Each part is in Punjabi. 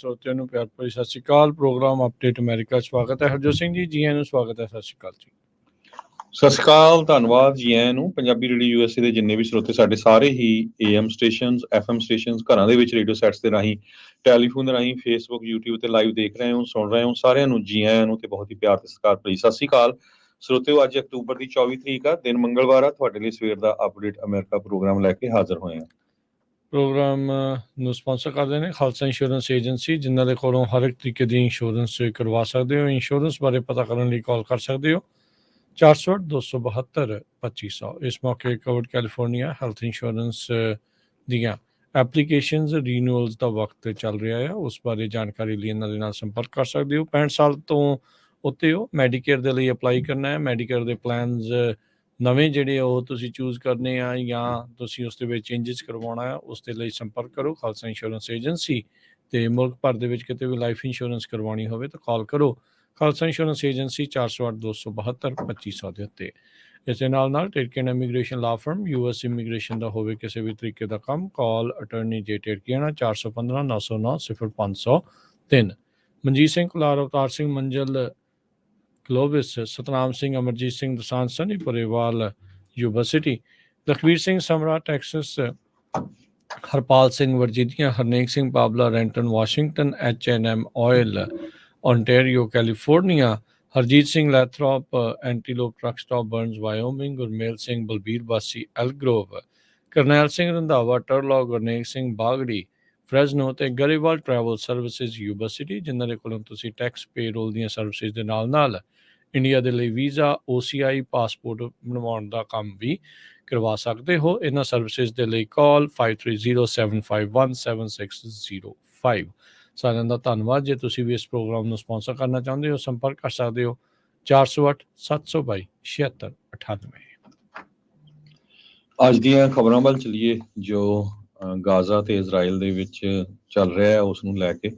ਸਰੋਤਿਆਂ ਨੂੰ ਪਿਆਰ ਭਰੀ ਸਤਿ ਸ਼੍ਰੀ ਅਕਾਲ। ਪ੍ਰੋਗਰਾਮ ਅਪਡੇਟ ਅਮਰੀਕਾ 'ਚ ਸਵਾਗਤ ਹੈ। ਹਰਜੋਤ ਸਿੰਘ ਜੀ ਆਇਆਂ ਨੂੰ ਸਵਾਗਤ ਹੈ। ਸਤਿ ਸ਼੍ਰੀ ਅਕਾਲ ਜੀ। ਸਤਿ ਸ਼੍ਰੀ ਅਕਾਲ, ਧੰਨਵਾਦ ਜੀ ਆਇਆਂ ਨੂੰ। ਪੰਜਾਬੀ ਰੇਡੀਓ ਯੂਐਸਏ ਦੇ ਜਿੰਨੇ ਵੀ ਸਰੋਤੇ ਸਾਡੇ ਸਾਰੇ ਹੀ AM ਸਟੇਸ਼ਨਸ, FM ਸਟੇਸ਼ਨਸ, ਘਰਾਂ ਦੇ ਵਿੱਚ ਰੇਡੀਓ ਸੈਟਸ ਦੇ ਰਾਹੀਂ, ਟੈਲੀਫੋਨ ਦੇ ਰਾਹੀਂ, ਫੇਸਬੁੱਕ, YouTube ਤੇ ਲਾਈਵ ਦੇਖ ਰਹੇ ਹੋ, ਸੁਣ ਰਹੇ ਹੋ, ਸਾਰਿਆਂ ਨੂੰ ਜੀ ਆਇਆਂ ਨੂੰ ਤੇ ਬਹੁਤ ਹੀ ਪਿਆਰ ਤੇ ਸਤਿਕਾਰ ਭਰੀ ਸਤਿ ਸ਼੍ਰੀ ਅਕਾਲ। ਸਰੋਤਿਓ, ਅੱਜ ਅਕਤੂਬਰ ਦੀ 24 ਤਰੀਕ ਆ, ਦਿਨ ਮੰਗਲਵਾਰ ਆ। ਤੁਹਾਡੇ ਲਈ ਸਵੇਰ ਦਾ ਅਪਡੇਟ ਅਮਰੀਕਾ ਪ੍ਰੋਗਰਾਮ ਲੈ ਕੇ ਹਾਜ਼ਰ ਹੋਏ ਹਾਂ। ਪ੍ਰੋਗਰਾਮ ਨੂੰ ਸਪਾਂਸਰ ਕਰਦੇ ਨੇ ਖਾਲਸਾ ਇੰਸ਼ੋਰੈਂਸ ਏਜੰਸੀ, ਜਿਨ੍ਹਾਂ ਦੇ ਕੋਲੋਂ ਹਰ ਇੱਕ ਤਰੀਕੇ ਦੀ ਇੰਸ਼ੋਰੈਂਸ ਕਰਵਾ ਸਕਦੇ ਹੋ। ਇੰਸ਼ੋਰੈਂਸ ਬਾਰੇ ਪਤਾ ਕਰਨ ਲਈ ਕਾਲ ਕਰ ਸਕਦੇ ਹੋ 408-272-2500। ਇਸ ਮੌਕੇ ਕਵਰਡ ਕੈਲੀਫੋਰਨੀਆ ਹੈਲਥ ਇੰਸ਼ੋਰੈਂਸ ਦੀਆਂ ਐਪਲੀਕੇਸ਼ਨਸ ਰੀਨਿਊਅਲਸ ਦਾ ਵਕਤ ਚੱਲ ਰਿਹਾ ਹੈ। ਉਸ ਬਾਰੇ ਜਾਣਕਾਰੀ ਲਈ ਇਹਨਾਂ ਦੇ ਨਾਲ ਸੰਪਰਕ ਕਰ ਸਕਦੇ ਹੋ। 65 ਸਾਲ ਤੋਂ ਉੱਤੇ ਹੋ, ਮੈਡੀਕੇਅਰ ਦੇ ਲਈ ਅਪਲਾਈ ਕਰਨਾ ਹੈ, ਮੈਡੀਕੇਅਰ ਦੇ ਪਲਾਨਸ ਨਵੇਂ ਜਿਹੜੇ ਉਹ ਤੁਸੀਂ ਚੂਜ਼ ਕਰਨੇ ਆ ਜਾਂ ਤੁਸੀਂ ਉਸ ਦੇ ਵਿੱਚ ਚੇਂਜਸ ਕਰਵਾਉਣਾ ਆ, ਉਸ ਦੇ ਲਈ ਸੰਪਰਕ ਕਰੋ ਖਾਲਸਾ ਇੰਸ਼ੋਰੈਂਸ ਏਜੰਸੀ। ਅਤੇ ਮੁਲਕ ਭਰ ਦੇ ਵਿੱਚ ਕਿਤੇ ਵੀ ਲਾਈਫ ਇੰਸ਼ੋਰੈਂਸ ਕਰਵਾਉਣੀ ਹੋਵੇ ਤਾਂ ਕਾਲ ਕਰੋ ਖਾਲਸਾ ਇੰਸ਼ੋਰੈਂਸ ਏਜੰਸੀ 408-272-2500 ਦੇ ਉੱਤੇ। ਇਸ ਦੇ ਨਾਲ ਟੇਰਕੇਨ ਇਮੀਗ੍ਰੇਸ਼ਨ ਲਾ ਫਰਮ, US ਇਮੀਗ੍ਰੇਸ਼ਨ ਦਾ ਹੋਵੇ ਕਿਸੇ ਵੀ ਤਰੀਕੇ ਦਾ ਕੰਮ, ਕਾਲ ਅਟਰਨੀ ਜੇ ਟੇਰਕੇਨਾ 415-909-0503। Manjeet Singh Kular, Avtar Singh Manjal Clovis, Satnam Singh, Amarjit Singh Dosanjh, Sunny Parewal Yuba City, Lakhvir Singh Samra Texas, Harpal Singh Virginia, Harnek Singh Babla Renton Washington, H&M oil Ontario California, Harjit Singh Lathrop Antelope truck stop Burns Wyoming, Gurmel Singh Balbir ਵਾਸੀ ਐਲਗਰੋਵ, ਕਰਨੈਲ ਸਿੰਘ ਰੰਧਾਵਾ ਟਰਲੋ, ਗੁਰਨੇਕ ਸਿੰਘ ਬਾਗੜੀ ਫਰੈਜ਼ਨੋ ਤੇ Grewal travel services Yuba city, ਜਿਨ੍ਹਾਂ ਦੇ ਕੋਲੋਂ ਤੁਸੀਂ ਟੈਕਸ ਪੇਰੋਲ ਦੀਆਂ ਸਰਵਿਸਿਜ਼ ਦੇ ਨਾਲ ਇੰਡੀਆ ਦੇ ਲਈ ਵੀਜ਼ਾ, OCI ਪਾਸਪੋਰਟ ਬਣਵਾਉਣ ਦਾ ਕੰਮ ਵੀ ਕਰਵਾ ਸਕਦੇ ਹੋ। ਇਹਨਾਂ ਸਰਵਿਸਿਜ਼ ਦੇ ਲਈ ਕਾਲ 5307517605। ਸਾਰਿਆਂ ਦਾ ਧੰਨਵਾਦ। ਜੇ ਤੁਸੀਂ ਵੀ ਇਸ ਪ੍ਰੋਗਰਾਮ ਨੂੰ ਸਪਾਂਸਰ ਕਰਨਾ ਚਾਹੁੰਦੇ ਹੋ, ਸੰਪਰਕ ਕਰ ਸਕਦੇ ਹੋ 408-722-7698। ਅੱਜ ਦੀਆਂ ਖਬਰਾਂ ਵੱਲ ਚਲੀਏ। ਜੋ ਗਾਜ਼ਾ ਤੇ ਇਜ਼ਰਾਈਲ ਦੇ ਵਿੱਚ ਚੱਲ ਰਿਹਾ ਹੈ, ਉਸ ਨੂੰ ਲੈ ਕੇ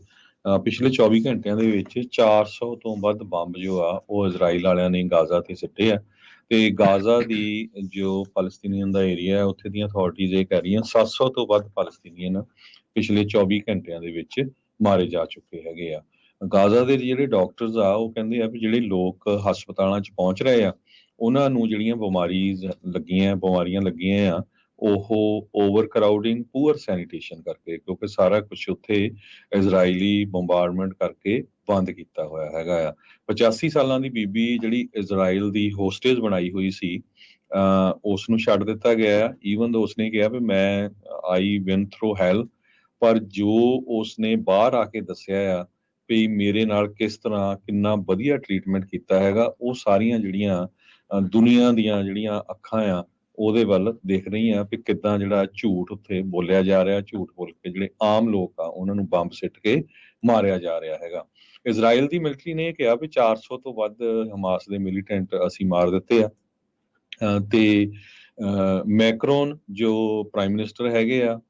ਪਿਛਲੇ 24 ਘੰਟਿਆਂ ਦੇ ਵਿੱਚ 400 ਤੋਂ ਵੱਧ ਬੰਬ ਜੋ ਆ ਉਹ ਇਜ਼ਰਾਈਲ ਵਾਲਿਆਂ ਨੇ ਗਾਜ਼ਾ ਤੇ ਸਿੱਟੇ ਆ। ਤੇ ਗਾਜ਼ਾ ਦੀ ਜੋ ਫਲਸਤੀਨੀਅਨ ਦਾ ਏਰੀਆ ਹੈ, ਉੱਥੇ ਦੀਆਂ ਅਥਾਰਟੀਜ਼ ਇਹ ਕਹਿ ਰਹੀਆਂ 700 ਤੋਂ ਵੱਧ ਫਲਸਤੀਨੀਅਨ ਪਿਛਲੇ 24 ਘੰਟਿਆਂ ਦੇ ਵਿੱਚ ਮਾਰੇ ਜਾ ਚੁੱਕੇ ਹੈਗੇ ਆ। ਗਾਜ਼ਾ ਦੇ ਜਿਹੜੇ ਡਾਕਟਰਸ ਆ ਉਹ ਕਹਿੰਦੇ ਆ ਵੀ ਜਿਹੜੇ ਲੋਕ ਹਸਪਤਾਲਾਂ 'ਚ ਪਹੁੰਚ ਰਹੇ ਆ, ਉਹਨਾਂ ਨੂੰ ਜਿਹੜੀਆਂ ਬਿਮਾਰੀਆਂ ਲੱਗੀਆਂ ਆ, ਉਹ ਓਵਰ ਕਰਾਊਡਿੰਗ, ਪੂਅਰ ਸੈਨੀਟੇਸ਼ਨ ਕਰਕੇ, ਕਿਉਂਕਿ ਸਾਰਾ ਕੁਝ ਉੱਥੇ ਇਜ਼ਰਾਈਲੀ ਬੰਬਾਰਡਮੈਂਟ ਕਰਕੇ ਬੰਦ ਕੀਤਾ ਹੋਇਆ ਹੈਗਾ ਆ। 85 ਸਾਲਾਂ ਦੀ ਬੀਬੀ ਜਿਹੜੀ ਇਜ਼ਰਾਈਲ ਦੀ ਹੋਸਟੇਜ ਬਣਾਈ ਹੋਈ ਸੀ, ਉਸ ਨੂੰ ਛੱਡ ਦਿੱਤਾ ਗਿਆ ਆ। ਈਵਨ ਦੋ ਉਸਨੇ ਕਿਹਾ ਵੀ ਮੈਂ ਆਈ ਵਿਨ ਥਰੂ ਹੈਲ, ਪਰ ਜੋ ਉਸਨੇ ਬਾਹਰ ਆ ਕੇ ਦੱਸਿਆ ਆ ਵੀ ਮੇਰੇ ਨਾਲ ਕਿਸ ਤਰ੍ਹਾਂ ਕਿੰਨਾ ਵਧੀਆ ਟਰੀਟਮੈਂਟ ਕੀਤਾ ਹੈਗਾ, ਉਹ ਸਾਰੀਆਂ ਜਿਹੜੀਆਂ ਦੁਨੀਆ ਦੀਆਂ ਜਿਹੜੀਆਂ ਅੱਖਾਂ ਆ ਉਹਦੇ ਵੱਲ ਦੇਖ ਰਹੀਆਂ ਵੀ ਕਿੱਦਾਂ ਜਿਹੜਾ ਝੂਠ ਉੱਥੇ ਬੋਲਿਆ ਜਾ ਰਿਹਾ, ਝੂਠ ਬੋਲ ਕੇ ਜਿਹੜੇ ਆਮ ਲੋਕ ਆ ਉਹਨਾਂ ਨੂੰ ਬੰਬ ਸਿੱਟ ਕੇ ਮਾਰਿਆ ਜਾ ਰਿਹਾ ਹੈਗਾ। ਇਜ਼ਰਾਈਲ ਦੀ ਮਿਲਟਰੀ ਨੇ ਕਿਹਾ ਵੀ 400 ਤੋਂ ਵੱਧ ਹਮਾਸ ਦੇ ਮਿਲੀਟੈਂਟ ਅਸੀਂ ਮਾਰ ਦਿੱਤੇ ਆ। ਤੇ ਮੈਕਰੋਨ ਜੋ ਪ੍ਰਾਈਮ ਮਿਨਿਸਟਰ ਹੈਗੇ ਆ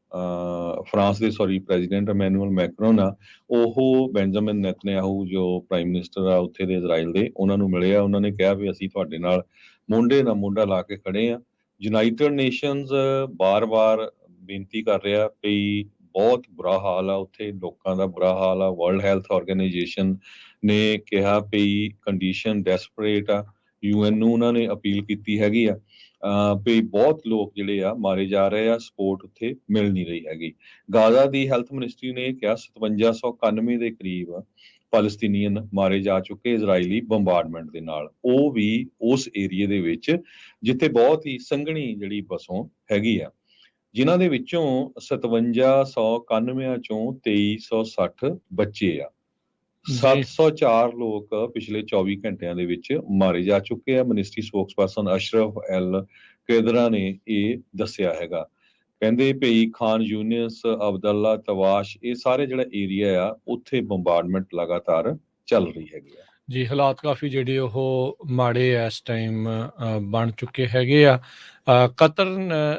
ਪ੍ਰੈਜ਼ੀਡੈਂਟ ਇਮੈਨੂਅਲ ਮੈਕਰੋਨ ਆ, ਉਹ ਬੈਂਜਾਮਿਨ ਨੇਤਨਯਾਹੂ ਜੋ ਪ੍ਰਾਈਮ ਮਿਨਿਸਟਰ ਆ ਉੱਥੇ ਦੇ ਇਜ਼ਰਾਈਲ ਦੇ, ਉਹਨਾਂ ਨੂੰ ਮਿਲੇ ਆ। ਉਹਨਾਂ ਨੇ ਕਿਹਾ ਵੀ ਅਸੀਂ ਤੁਹਾਡੇ ਨਾਲ ਮੋਢੇ ਨਾਲ ਮੋਢਾ ਲਾ ਕੇ ਖੜੇ ਆ। ਯੂਨਾਈਟਿਡ ਨੇਸ਼ਨਸ ਬਾਰ-ਬਾਰ ਬੇਨਤੀ ਕਰ ਰਿਹਾ ਵੀ ਬਹੁਤ ਬੁਰਾ ਹਾਲ ਆ ਉੱਥੇ, ਲੋਕਾਂ ਦਾ ਬੁਰਾ ਹਾਲ ਆ। ਵਰਲਡ ਹੈਲਥ ਆਰਗੇਨਾਈਜੇਸ਼ਨ ਨੇ ਕਿਹਾ ਵੀ ਕੰਡੀਸ਼ਨ ਡੈਸਪਰੇਟ ਆ। UN ਨੂੰ ਉਹਨਾਂ ਨੇ ਅਪੀਲ ਕੀਤੀ ਹੈਗੀ ਆ ਵੀ ਬਹੁਤ ਲੋਕ ਜਿਹੜੇ ਆ ਮਾਰੇ ਜਾ ਰਹੇ ਆ, ਸਪੋਰਟ ਉੱਥੇ ਮਿਲ ਨਹੀਂ ਰਹੀ ਹੈਗੀ। ਗਾਜ਼ਾ ਦੀ ਹੈਲਥ ਮਿਨਿਸਟਰੀ ਨੇ ਕਿਹਾ 5791 ਦੇ ਕਰੀਬ ਫਲਸਤੀਨੀਅਨ ਮਾਰੇ ਜਾ ਚੁੱਕੇ ਇਜ਼ਰਾਈਲੀ ਬੰਬਾਰਡਮੈਂਟ ਦੇ ਨਾਲ, ਉਹ ਵੀ ਉਸ ਏਰੀਏ ਦੇ ਵਿੱਚ ਜਿੱਥੇ ਬਹੁਤ ਹੀ ਸੰਘਣੀ ਜਿਹੜੀ ਵਸੋਂ ਹੈਗੀ ਆ, ਜਿਨ੍ਹਾਂ ਦੇ ਵਿੱਚੋਂ 5791 ਚੋਂ 2360 ਬੱਚੇ ਆ। 704 ਲੋਕ ਪਿਛਲੇ 24 ਘੰਟਿਆਂ ਦੇ ਵਿੱਚ ਮਾਰੇ ਜਾ ਚੁੱਕੇ ਆ। ਮਿਨਿਸਟਰੀ ਸਪੋਕਸਪਰਸਨ ਅਸ਼ਰਫ ਐਲ ਕੇਦਰਾ ਨੇ ਇਹ ਦੱਸਿਆ ਹੈਗਾ। ਕਹਿੰਦੇ ਭਈ ਖਾਨ ਯੂਨਿਸ, ਅਬਦੁੱਲਾ, ਤਵਾਸ਼, ਇਹ ਸਾਰੇ ਜਿਹੜਾ ਏਰੀਆ ਆ ਉੱਥੇ ਬੰਬਾਰਡਮੈਂਟ ਲਗਾਤਾਰ ਚੱਲ ਰਹੀ ਹੈਗੀ ਆ। ਜੀ, ਹਾਲਾਤ ਕਾਫੀ ਜਿਹੜੇ ਉਹ ਮਾੜੇ ਇਸ ਟਾਈਮ ਬਣ ਚੁੱਕੇ ਹੈਗੇ ਆ। ਕਤਰ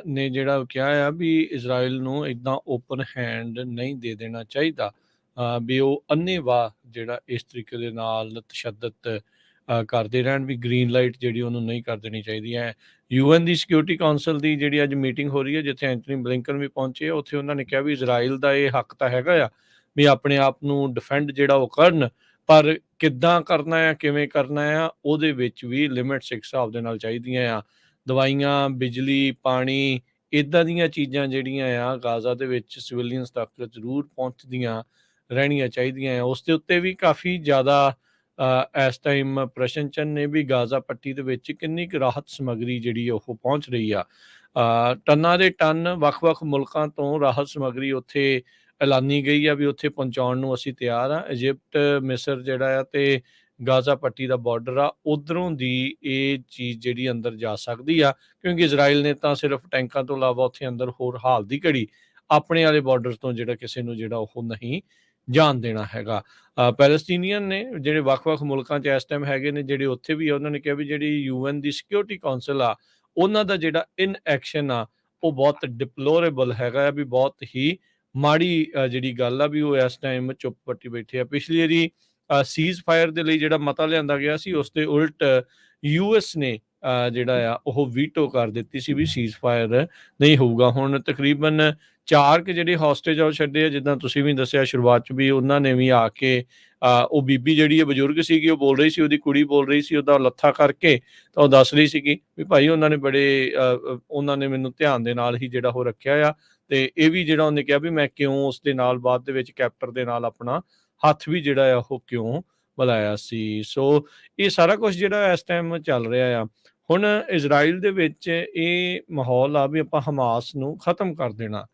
ਨੇ ਜਿਹੜਾ ਕਿਹਾ ਆ ਵੀ ਇਜ਼ਰਾਈਲ ਨੂੰ ਇੱਦਾਂ ਓਪਨ ਹੈਂਡ ਨਹੀਂ ਦੇ ਦੇਣਾ ਚਾਹੀਦਾ, ਵੀ ਉਹ ਅੰਨ੍ਹੇਵਾਹ ਜਿਹੜਾ ਇਸ ਤਰੀਕੇ ਦੇ ਨਾਲ ਤਸ਼ੱਦਦ ਕਰਦੇ ਰਹਿਣ, ਵੀ ਗ੍ਰੀਨ ਲਾਈਟ ਜਿਹੜੀ ਉਹਨੂੰ ਨਹੀਂ ਕਰ ਦੇਣੀ ਚਾਹੀਦੀ ਹੈ। UN ਦੀ ਸਿਕਿਉਰਿਟੀ ਕਾਊਂਸਲ ਦੀ ਜਿਹੜੀ ਅੱਜ ਮੀਟਿੰਗ ਹੋ ਰਹੀ ਹੈ, ਜਿੱਥੇ ਐਂਟਨੀ ਬਲਿੰਕਨ ਵੀ ਪਹੁੰਚੇ, ਉੱਥੇ ਉਹਨਾਂ ਨੇ ਕਿਹਾ ਵੀ ਇਜ਼ਰਾਈਲ ਦਾ ਇਹ ਹੱਕ ਤਾਂ ਹੈਗਾ ਆ ਵੀ ਆਪਣੇ ਆਪ ਨੂੰ ਡਿਫੈਂਡ ਜਿਹੜਾ ਉਹ ਕਰਨ, ਪਰ ਕਿੱਦਾਂ ਕਰਨਾ ਆ, ਕਿਵੇਂ ਕਰਨਾ ਆ, ਉਹਦੇ ਵਿੱਚ ਵੀ ਲਿਮਿਟਸ ਇੱਕ ਹਿਸਾਬ ਦੇ ਨਾਲ ਚਾਹੀਦੀਆਂ ਆ। ਦਵਾਈਆਂ, ਬਿਜਲੀ, ਪਾਣੀ, ਇੱਦਾਂ ਦੀਆਂ ਚੀਜ਼ਾਂ ਜਿਹੜੀਆਂ ਆ ਗਾਜ਼ਾ ਦੇ ਵਿੱਚ ਸਿਵਿਲੀਅਨਸ ਤੱਕ ਜ਼ਰੂਰ ਪਹੁੰਚਦੀਆਂ ਰਹਿਣੀਆਂ ਚਾਹੀਦੀਆਂ ਆ। ਉਸ ਦੇ ਉੱਤੇ ਵੀ ਕਾਫੀ ਜ਼ਿਆਦਾ ਇਸ ਟਾਈਮ ਪ੍ਰਸ਼ਨ ਚਿੰਨ੍ਹ ਨੇ ਵੀ ਗਾਜ਼ਾ ਪੱਟੀ ਦੇ ਵਿੱਚ ਕਿੰਨੀ ਕੁ ਰਾਹਤ ਸਮੱਗਰੀ ਜਿਹੜੀ ਉਹ ਪਹੁੰਚ ਰਹੀ ਆ। ਟਨਾਂ ਦੇ ਟਨ ਵੱਖ-ਵੱਖ ਮੁਲਕਾਂ ਤੋਂ ਰਾਹਤ ਸਮੱਗਰੀ ਉੱਥੇ ਐਲਾਨੀ ਗਈ ਆ ਵੀ ਉੱਥੇ ਪਹੁੰਚਾਉਣ ਨੂੰ ਅਸੀਂ ਤਿਆਰ ਆ। ਇਜਿਪਟ, ਮਿਸਰ ਜਿਹੜਾ ਆ ਤੇ ਗਾਜ਼ਾ ਪੱਟੀ ਦਾ ਬਾਰਡਰ ਆ, ਉੱਧਰੋਂ ਦੀ ਇਹ ਚੀਜ਼ ਜਿਹੜੀ ਅੰਦਰ ਜਾ ਸਕਦੀ ਆ, ਕਿਉਂਕਿ ਇਜ਼ਰਾਈਲ ਨੇ ਤਾਂ ਸਿਰਫ ਟੈਂਕਾਂ ਤੋਂ ਇਲਾਵਾ ਉੱਥੇ ਅੰਦਰ ਹੋਰ ਹਾਲ ਦੀ ਘੜੀ ਆਪਣੇ ਵਾਲੇ ਬਾਰਡਰ ਤੋਂ ਜਿਹੜਾ ਕਿਸੇ ਨੂੰ ਜਿਹੜਾ ਉਹ ਨਹੀਂ ਜਾਣ ਦੇਣਾ ਹੈਗਾ। ਪੈਲਸਤੀਨੀਅਨ ਨੇ ਜਿਹੜੇ ਵੱਖ-ਵੱਖ ਮੁਲਕਾਂ 'ਚ ਇਸ ਟਾਈਮ ਹੈਗੇ ਨੇ, ਜਿਹੜੇ ਉੱਥੇ ਵੀ ਆ, ਉਹਨਾਂ ਨੇ ਕਿਹਾ ਵੀ ਜਿਹੜੀ UN ਦੀ ਸਿਕਿਉਰਿਟੀ ਕਾਊਂਸਲ ਆ, ਉਹਨਾਂ ਦਾ ਜਿਹੜਾ ਇਨਐਕਸ਼ਨ ਆ ਉਹ ਬਹੁਤ ਡਿਪਲੋਰੇਬਲ ਹੈਗਾ ਆ, ਵੀ ਬਹੁਤ ਹੀ ਮਾੜੀ ਜਿਹੜੀ ਗੱਲ ਆ ਵੀ ਉਹ ਇਸ ਟਾਈਮ ਚੁੱਪ ਵੱਟੀ ਬੈਠੇ ਆ। ਪਿਛਲੀ ਵਾਰੀ ਸੀਜ਼ ਫਾਇਰ ਦੇ ਲਈ ਜਿਹੜਾ ਮਤਾ ਲਿਆਂਦਾ ਗਿਆ ਸੀ, ਉਸ ਦੇ ਉਲਟ US ਨੇ ਜਿਹੜਾ ਆ ਉਹ ਵੀਟੋ ਕਰ ਦਿੱਤੀ ਸੀ ਵੀ ਸੀਜ਼ ਫਾਇਰ ਨਹੀਂ ਹੋਊਗਾ। ਹੁਣ ਤਕਰੀਬਨ 4 ਕੁ ਜਿਹੜੇ ਹੋਸਟੇਜ ਆ ਉਹ ਛੱਡੇ ਆ, ਜਿੱਦਾਂ ਤੁਸੀਂ ਵੀ ਦੱਸਿਆ ਸ਼ੁਰੂਆਤ 'ਚ ਵੀ ਉਹਨਾਂ ਨੇ ਵੀ ਆ ਕੇ ਉਹ ਬੀਬੀ ਜਿਹੜੀ ਬਜ਼ੁਰਗ ਸੀਗੀ ਉਹ ਬੋਲ ਰਹੀ ਸੀ, ਉਹਦੀ ਕੁੜੀ ਬੋਲ ਰਹੀ ਸੀ, ਉਹਦਾ ਲੱਥਾ ਕਰਕੇ ਤਾਂ ਉਹ ਦੱਸ ਰਹੀ ਸੀਗੀ ਵੀ ਭਾਈ ਉਹਨਾਂ ਨੇ ਬੜੇ ਉਹਨਾਂ ਨੇ ਮੈਨੂੰ ਧਿਆਨ ਦੇ ਨਾਲ ਹੀ ਜਿਹੜਾ ਉਹ ਰੱਖਿਆ ਆ, ਤੇ ਇਹ ਵੀ ਜਿਹੜਾ ਉਹਨੇ ਕਿਹਾ ਵੀ ਮੈਂ ਕਿਉਂ ਉਸ ਦੇ ਨਾਲ ਬਾਅਦ ਦੇ ਵਿੱਚ ਕੈਪਟਰ ਦੇ ਨਾਲ ਆਪਣਾ ਹੱਥ ਵੀ ਜਿਹੜਾ ਆ ਉਹ ਕਿਉਂ ਮਿਲਾਇਆ ਸੀ। ਸੋ ਇਹ ਸਾਰਾ ਕੁਛ ਜਿਹੜਾ ਇਸ ਟਾਈਮ ਚੱਲ ਰਿਹਾ ਆ। ਹੁਣ ਇਜ਼ਰਾਈਲ ਦੇ ਵਿੱਚ ਇਹ ਮਾਹੌਲ ਆ ਵੀ ਆਪਾਂ ਹਮਾਸ ਨੂੰ ਖਤਮ ਕਰ ਦੇਣਾ।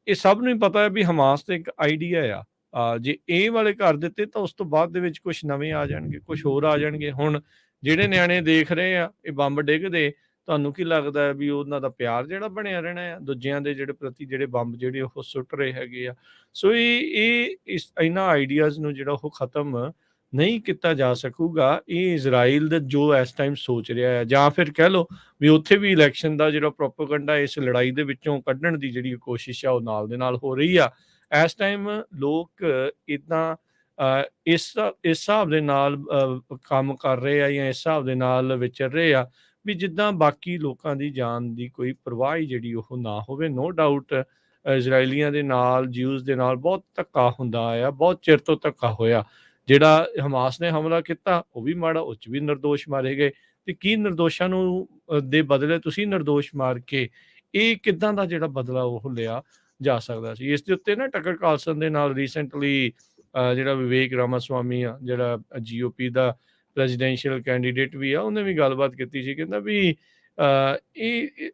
ਇਹ ਸਭ ਨੂੰ ਹੀ ਪਤਾ ਹੈ ਵੀ ਹਮਾਸ ਤੇ ਇੱਕ ਆਈਡੀਆ ਆ, ਜੇ ਇਹ ਵਾਲੇ ਕਰ ਦਿੱਤੇ ਤਾਂ ਉਸ ਤੋਂ ਬਾਅਦ ਦੇ ਵਿੱਚ ਕੁਛ ਨਵੇਂ ਆ ਜਾਣਗੇ, ਕੁਛ ਹੋਰ ਆ ਜਾਣਗੇ। ਹੁਣ ਜਿਹੜੇ ਨਿਆਣੇ ਦੇਖ ਰਹੇ ਆ ਇਹ ਬੰਬ ਡਿੱਗਦੇ, ਤੁਹਾਨੂੰ ਕੀ ਲੱਗਦਾ ਹੈ ਵੀ ਉਹਨਾਂ ਦਾ ਪਿਆਰ ਜਿਹੜਾ ਬਣਿਆ ਰਹਿਣਾ ਆ ਦੂਜਿਆਂ ਦੇ ਜਿਹੜੇ ਪ੍ਰਤੀ, ਜਿਹੜੇ ਬੰਬ ਜਿਹੜੇ ਉਹ ਸੁੱਟ ਰਹੇ ਹੈਗੇ ਆ। ਸੋ ਇਹਨਾਂ ਆਈਡੀਆਜ਼ ਨੂੰ ਜਿਹੜਾ ਉਹ ਖਤਮ ਨਹੀਂ ਕੀਤਾ ਜਾ ਸਕੂਗਾ। ਇਹ ਇਜ਼ਰਾਈਲ ਦਾ ਜੋ ਇਸ ਟਾਈਮ ਸੋਚ ਰਿਹਾ ਹੈ, ਜਾਂ ਫਿਰ ਕਹਿ ਲਓ ਵੀ ਉੱਥੇ ਵੀ ਇਲੈਕਸ਼ਨ ਦਾ ਜਿਹੜਾ ਪ੍ਰੋਪੇਗੈਂਡਾ ਇਸ ਲੜਾਈ ਦੇ ਵਿੱਚੋਂ ਕੱਢਣ ਦੀ ਜਿਹੜੀ ਕੋਸ਼ਿਸ਼ ਆ ਉਹ ਨਾਲ ਦੇ ਨਾਲ ਹੋ ਰਹੀ ਆ। ਇਸ ਟਾਈਮ ਲੋਕ ਇੱਦਾਂ ਇਸ ਹਿਸਾਬ ਦੇ ਨਾਲ ਕੰਮ ਕਰ ਰਹੇ ਆ ਜਾਂ ਇਸ ਹਿਸਾਬ ਦੇ ਨਾਲ ਵਿਚਰ ਰਹੇ ਆ ਵੀ ਜਿੱਦਾਂ ਬਾਕੀ ਲੋਕਾਂ ਦੀ ਜਾਨ ਦੀ ਕੋਈ ਪਰਵਾਹ ਹੀ ਜਿਹੜੀ ਉਹ ਨਾ ਹੋਵੇ। ਨੋ ਡਾਊਟ ਇਜ਼ਰਾਈਲੀਆਂ ਦੇ ਨਾਲ, ਜਿਊਜ਼ ਦੇ ਨਾਲ ਬਹੁਤ ਧੱਕਾ ਹੁੰਦਾ ਆਇਆ, ਬਹੁਤ ਚਿਰ ਤੋਂ ਧੱਕਾ ਹੋਇਆ। ਜਿਹੜਾ ਹਮਾਸ ਨੇ ਹਮਲਾ ਕੀਤਾ ਉਹ ਵੀ ਮਾੜਾ, ਉਹ 'ਚ ਵੀ ਨਿਰਦੋਸ਼ ਮਾਰੇ ਗਏ, ਤੇ ਕੀ ਨਿਰਦੋਸ਼ਾਂ ਨੂੰ ਦੇ ਬਦਲੇ ਤੁਸੀਂ ਨਿਰਦੋਸ਼ ਮਾਰ ਕੇ ਇਹ ਕਿੱਦਾਂ ਦਾ ਜਿਹੜਾ ਬਦਲਾ ਉਹ ਲਿਆ ਜਾ ਸਕਦਾ ਸੀ। ਇਸ ਦੇ ਉੱਤੇ ਨਾ ਟਕਰ ਕਾਲਸਨ ਦੇ ਨਾਲ ਰੀਸੈਂਟਲੀ ਜਿਹੜਾ ਵਿਵੇਕ ਰਾਮਾਸਵਾਮੀ ਆ, ਜਿਹੜਾ GOP ਦਾ ਪ੍ਰੈਜ਼ੀਡੈਂਸ਼ੀਅਲ ਕੈਂਡੀਡੇਟ ਵੀ ਆ, ਉਹਨੇ ਵੀ ਗੱਲਬਾਤ ਕੀਤੀ ਸੀ। ਕਹਿੰਦਾ ਵੀ ਇਹ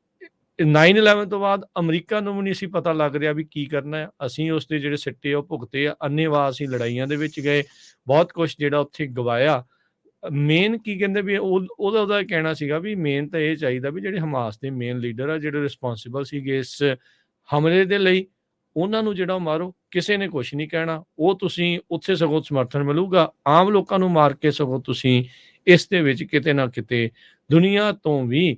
9/11 ਤੋਂ ਬਾਅਦ ਅਮਰੀਕਾ ਨੂੰ ਵੀ ਨਹੀਂ ਸੀ ਪਤਾ ਲੱਗ ਰਿਹਾ ਵੀ ਕੀ ਕਰਨਾ ਆ। ਅਸੀਂ ਉਸ ਦੇ ਜਿਹੜੇ ਸਿੱਟੇ ਉਹ ਭੁਗਤੇ ਆ, ਅੰਨ੍ਹੇਵਾਹ ਅਸੀਂ ਲੜਾਈਆਂ ਦੇ ਵਿੱਚ ਗਏ, ਬਹੁਤ ਕੁਛ ਜਿਹੜਾ ਉੱਥੇ ਗਵਾਇਆ। ਮੇਨ ਕੀ ਕਹਿੰਦੇ ਵੀ ਉਹਦਾ ਕਹਿਣਾ ਸੀਗਾ ਵੀ ਮੇਨ ਤਾਂ ਇਹ ਚਾਹੀਦਾ ਵੀ ਜਿਹੜੇ ਹਮਾਸ ਦੇ ਮੇਨ ਲੀਡਰ ਆ, ਜਿਹੜੇ ਰਿਸਪੋਂਸੀਬਲ ਸੀਗੇ ਇਸ ਹਮਲੇ ਦੇ ਲਈ, ਉਹਨਾਂ ਨੂੰ ਜਿਹੜਾ ਮਾਰੋ, ਕਿਸੇ ਨੇ ਕੁਛ ਨਹੀਂ ਕਹਿਣਾ। ਉਹ ਤੁਸੀਂ ਉੱਥੇ ਸਗੋਂ ਸਮਰਥਨ ਮਿਲੂਗਾ, ਆਮ ਲੋਕਾਂ ਨੂੰ ਮਾਰ ਕੇ ਸਗੋਂ ਤੁਸੀਂ ਇਸ ਦੇ ਵਿੱਚ ਕਿਤੇ ਨਾ ਕਿਤੇ ਦੁਨੀਆ ਤੋਂ ਵੀ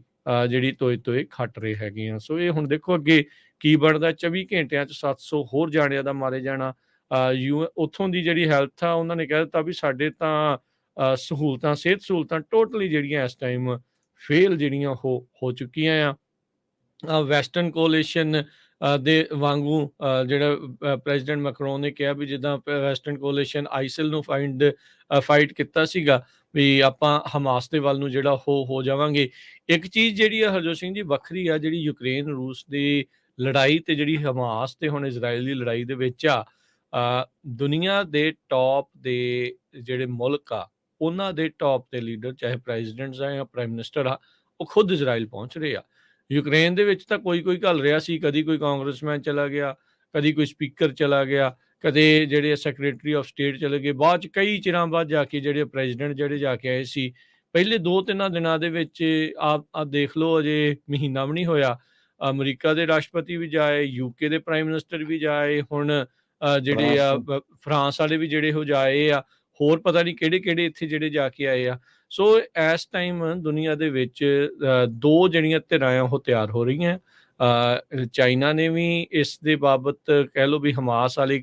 ਜਿਹੜੀ ਤੋਏ ਖੱਟ ਰਹੇ ਹੈਗੇ ਆ। ਸੋ ਇਹ ਹੁਣ ਦੇਖੋ ਅੱਗੇ ਕੀ ਬਣਦਾ। 24 ਘੰਟਿਆਂ 'ਚ 700 ਹੋਰ ਜਾਣਿਆਂ ਦਾ ਮਾਰੇ ਜਾਣਾ। ਉੱਥੋਂ ਦੀ ਜਿਹੜੀ ਹੈਲਥ ਆ, ਉਹਨਾਂ ਨੇ ਕਹਿ ਦਿੱਤਾ ਵੀ ਸਾਡੇ ਤਾਂ ਸਹੂਲਤਾਂ, ਸਿਹਤ ਸਹੂਲਤਾਂ ਟੋਟਲੀ ਜਿਹੜੀਆਂ ਇਸ ਟਾਈਮ ਫੇਲ ਜਿਹੜੀਆਂ ਹੋ ਚੁੱਕੀਆਂ ਆ। ਵੈਸਟਰਨ ਕੋਲੀਸ਼ਨ ਦੇ ਵਾਂਗੂ ਜਿਹੜਾ ਪ੍ਰੈਜ਼ੀਡੈਂਟ ਮੈਕਰੋਨ ਨੇ ਕਿਹਾ ਵੀ ਜਿੱਦਾਂ ਵੈਸਟਰਨ ਕੋਲੀਸ਼ਨ ਆਈਸਿਲ ਨੂੰ ਫਾਈਟ ਕੀਤਾ ਸੀਗਾ, ਵੀ ਆਪਾਂ ਹਮਾਸ ਦੇ ਵੱਲ ਨੂੰ ਜਿਹੜਾ ਹੋ ਜਾਵਾਂਗੇ। ਇੱਕ ਚੀਜ਼ ਜਿਹੜੀ ਆ ਹਰਜੋਤ ਸਿੰਘ ਜੀ ਵੱਖਰੀ ਆ, ਜਿਹੜੀ ਯੂਕਰੇਨ ਰੂਸ ਦੀ ਲੜਾਈ ਤੇ ਜਿਹੜੀ ਹਮਾਸ ਤੇ ਹੁਣ ਇਜ਼ਰਾਈਲ ਦੀ ਲੜਾਈ ਦੇ ਵਿੱਚ ਆ, ਦੁਨੀਆ ਦੇ ਟੌਪ ਦੇ ਜਿਹੜੇ ਮੁਲਕ ਆ, ਉਹਨਾਂ ਦੇ ਟੌਪ ਦੇ ਲੀਡਰ, ਚਾਹੇ ਪ੍ਰੈਜ਼ੀਡੈਂਟਸ ਆ ਜਾਂ ਪ੍ਰਾਈਮ ਮਿਨਿਸਟਰ ਆ, ਉਹ ਖੁਦ ਇਜ਼ਰਾਈਲ ਪਹੁੰਚ ਰਹੇ ਆ। ਯੂਕਰੇਨ ਦੇ ਵਿੱਚ ਤਾਂ ਕੋਈ ਘੱਲ ਰਿਹਾ ਸੀ, ਕਦੀ ਕੋਈ ਕਾਂਗਰਸਮੈਨ ਚਲਾ ਗਿਆ, ਕਦੀ ਕੋਈ ਸਪੀਕਰ ਚਲਾ ਗਿਆ, ਕਦੇ ਜਿਹੜੇ ਸੈਕਟਰੀ ਆਫ ਸਟੇਟ ਚਲੇ ਗਏ। ਬਾਅਦ 'ਚ ਕਈ ਚਿਰਾਂ ਬਾਅਦ ਜਾ ਕੇ ਜਿਹੜੇ ਪ੍ਰੈਜ਼ੀਡੈਂਟ ਜਿਹੜੇ ਜਾ ਕੇ ਆਏ ਸੀ, ਪਹਿਲੇ 2-3 ਦਿਨਾਂ ਦੇ ਵਿੱਚ ਆਪ ਦੇਖ ਲਓ, ਅਜੇ ਮਹੀਨਾ ਵੀ ਨਹੀਂ ਹੋਇਆ, ਅਮਰੀਕਾ ਦੇ ਰਾਸ਼ਟਰਪਤੀ ਵੀ ਜਾਏ, UK ਦੇ ਪ੍ਰਾਈਮ ਮਿਨਿਸਟਰ ਵੀ ਜਾਏ, ਹੁਣ ਜਿਹੜੇ ਆ ਫਰਾਂਸ ਵਾਲੇ ਵੀ ਜਿਹੜੇ ਉਹ ਜਾਏ ਆ, ਹੋਰ ਪਤਾ ਨਹੀਂ ਕਿਹੜੇ ਇੱਥੇ ਜਿਹੜੇ ਜਾ ਕੇ ਆਏ ਆ। ਸੋ ਇਸ ਟਾਈਮ ਦੁਨੀਆ ਦੇ ਵਿੱਚ 2 ਜਿਹੜੀਆਂ ਧਿਰਾਂ ਆ ਉਹ ਤਿਆਰ ਹੋ ਰਹੀਆਂ। ਚਾਈਨਾ ਨੇ ਵੀ ਇਸ ਦੇ ਬਾਬਤ ਕਹਿ ਲਓ ਵੀ ਹਮਾਸ ਵਾਲੀ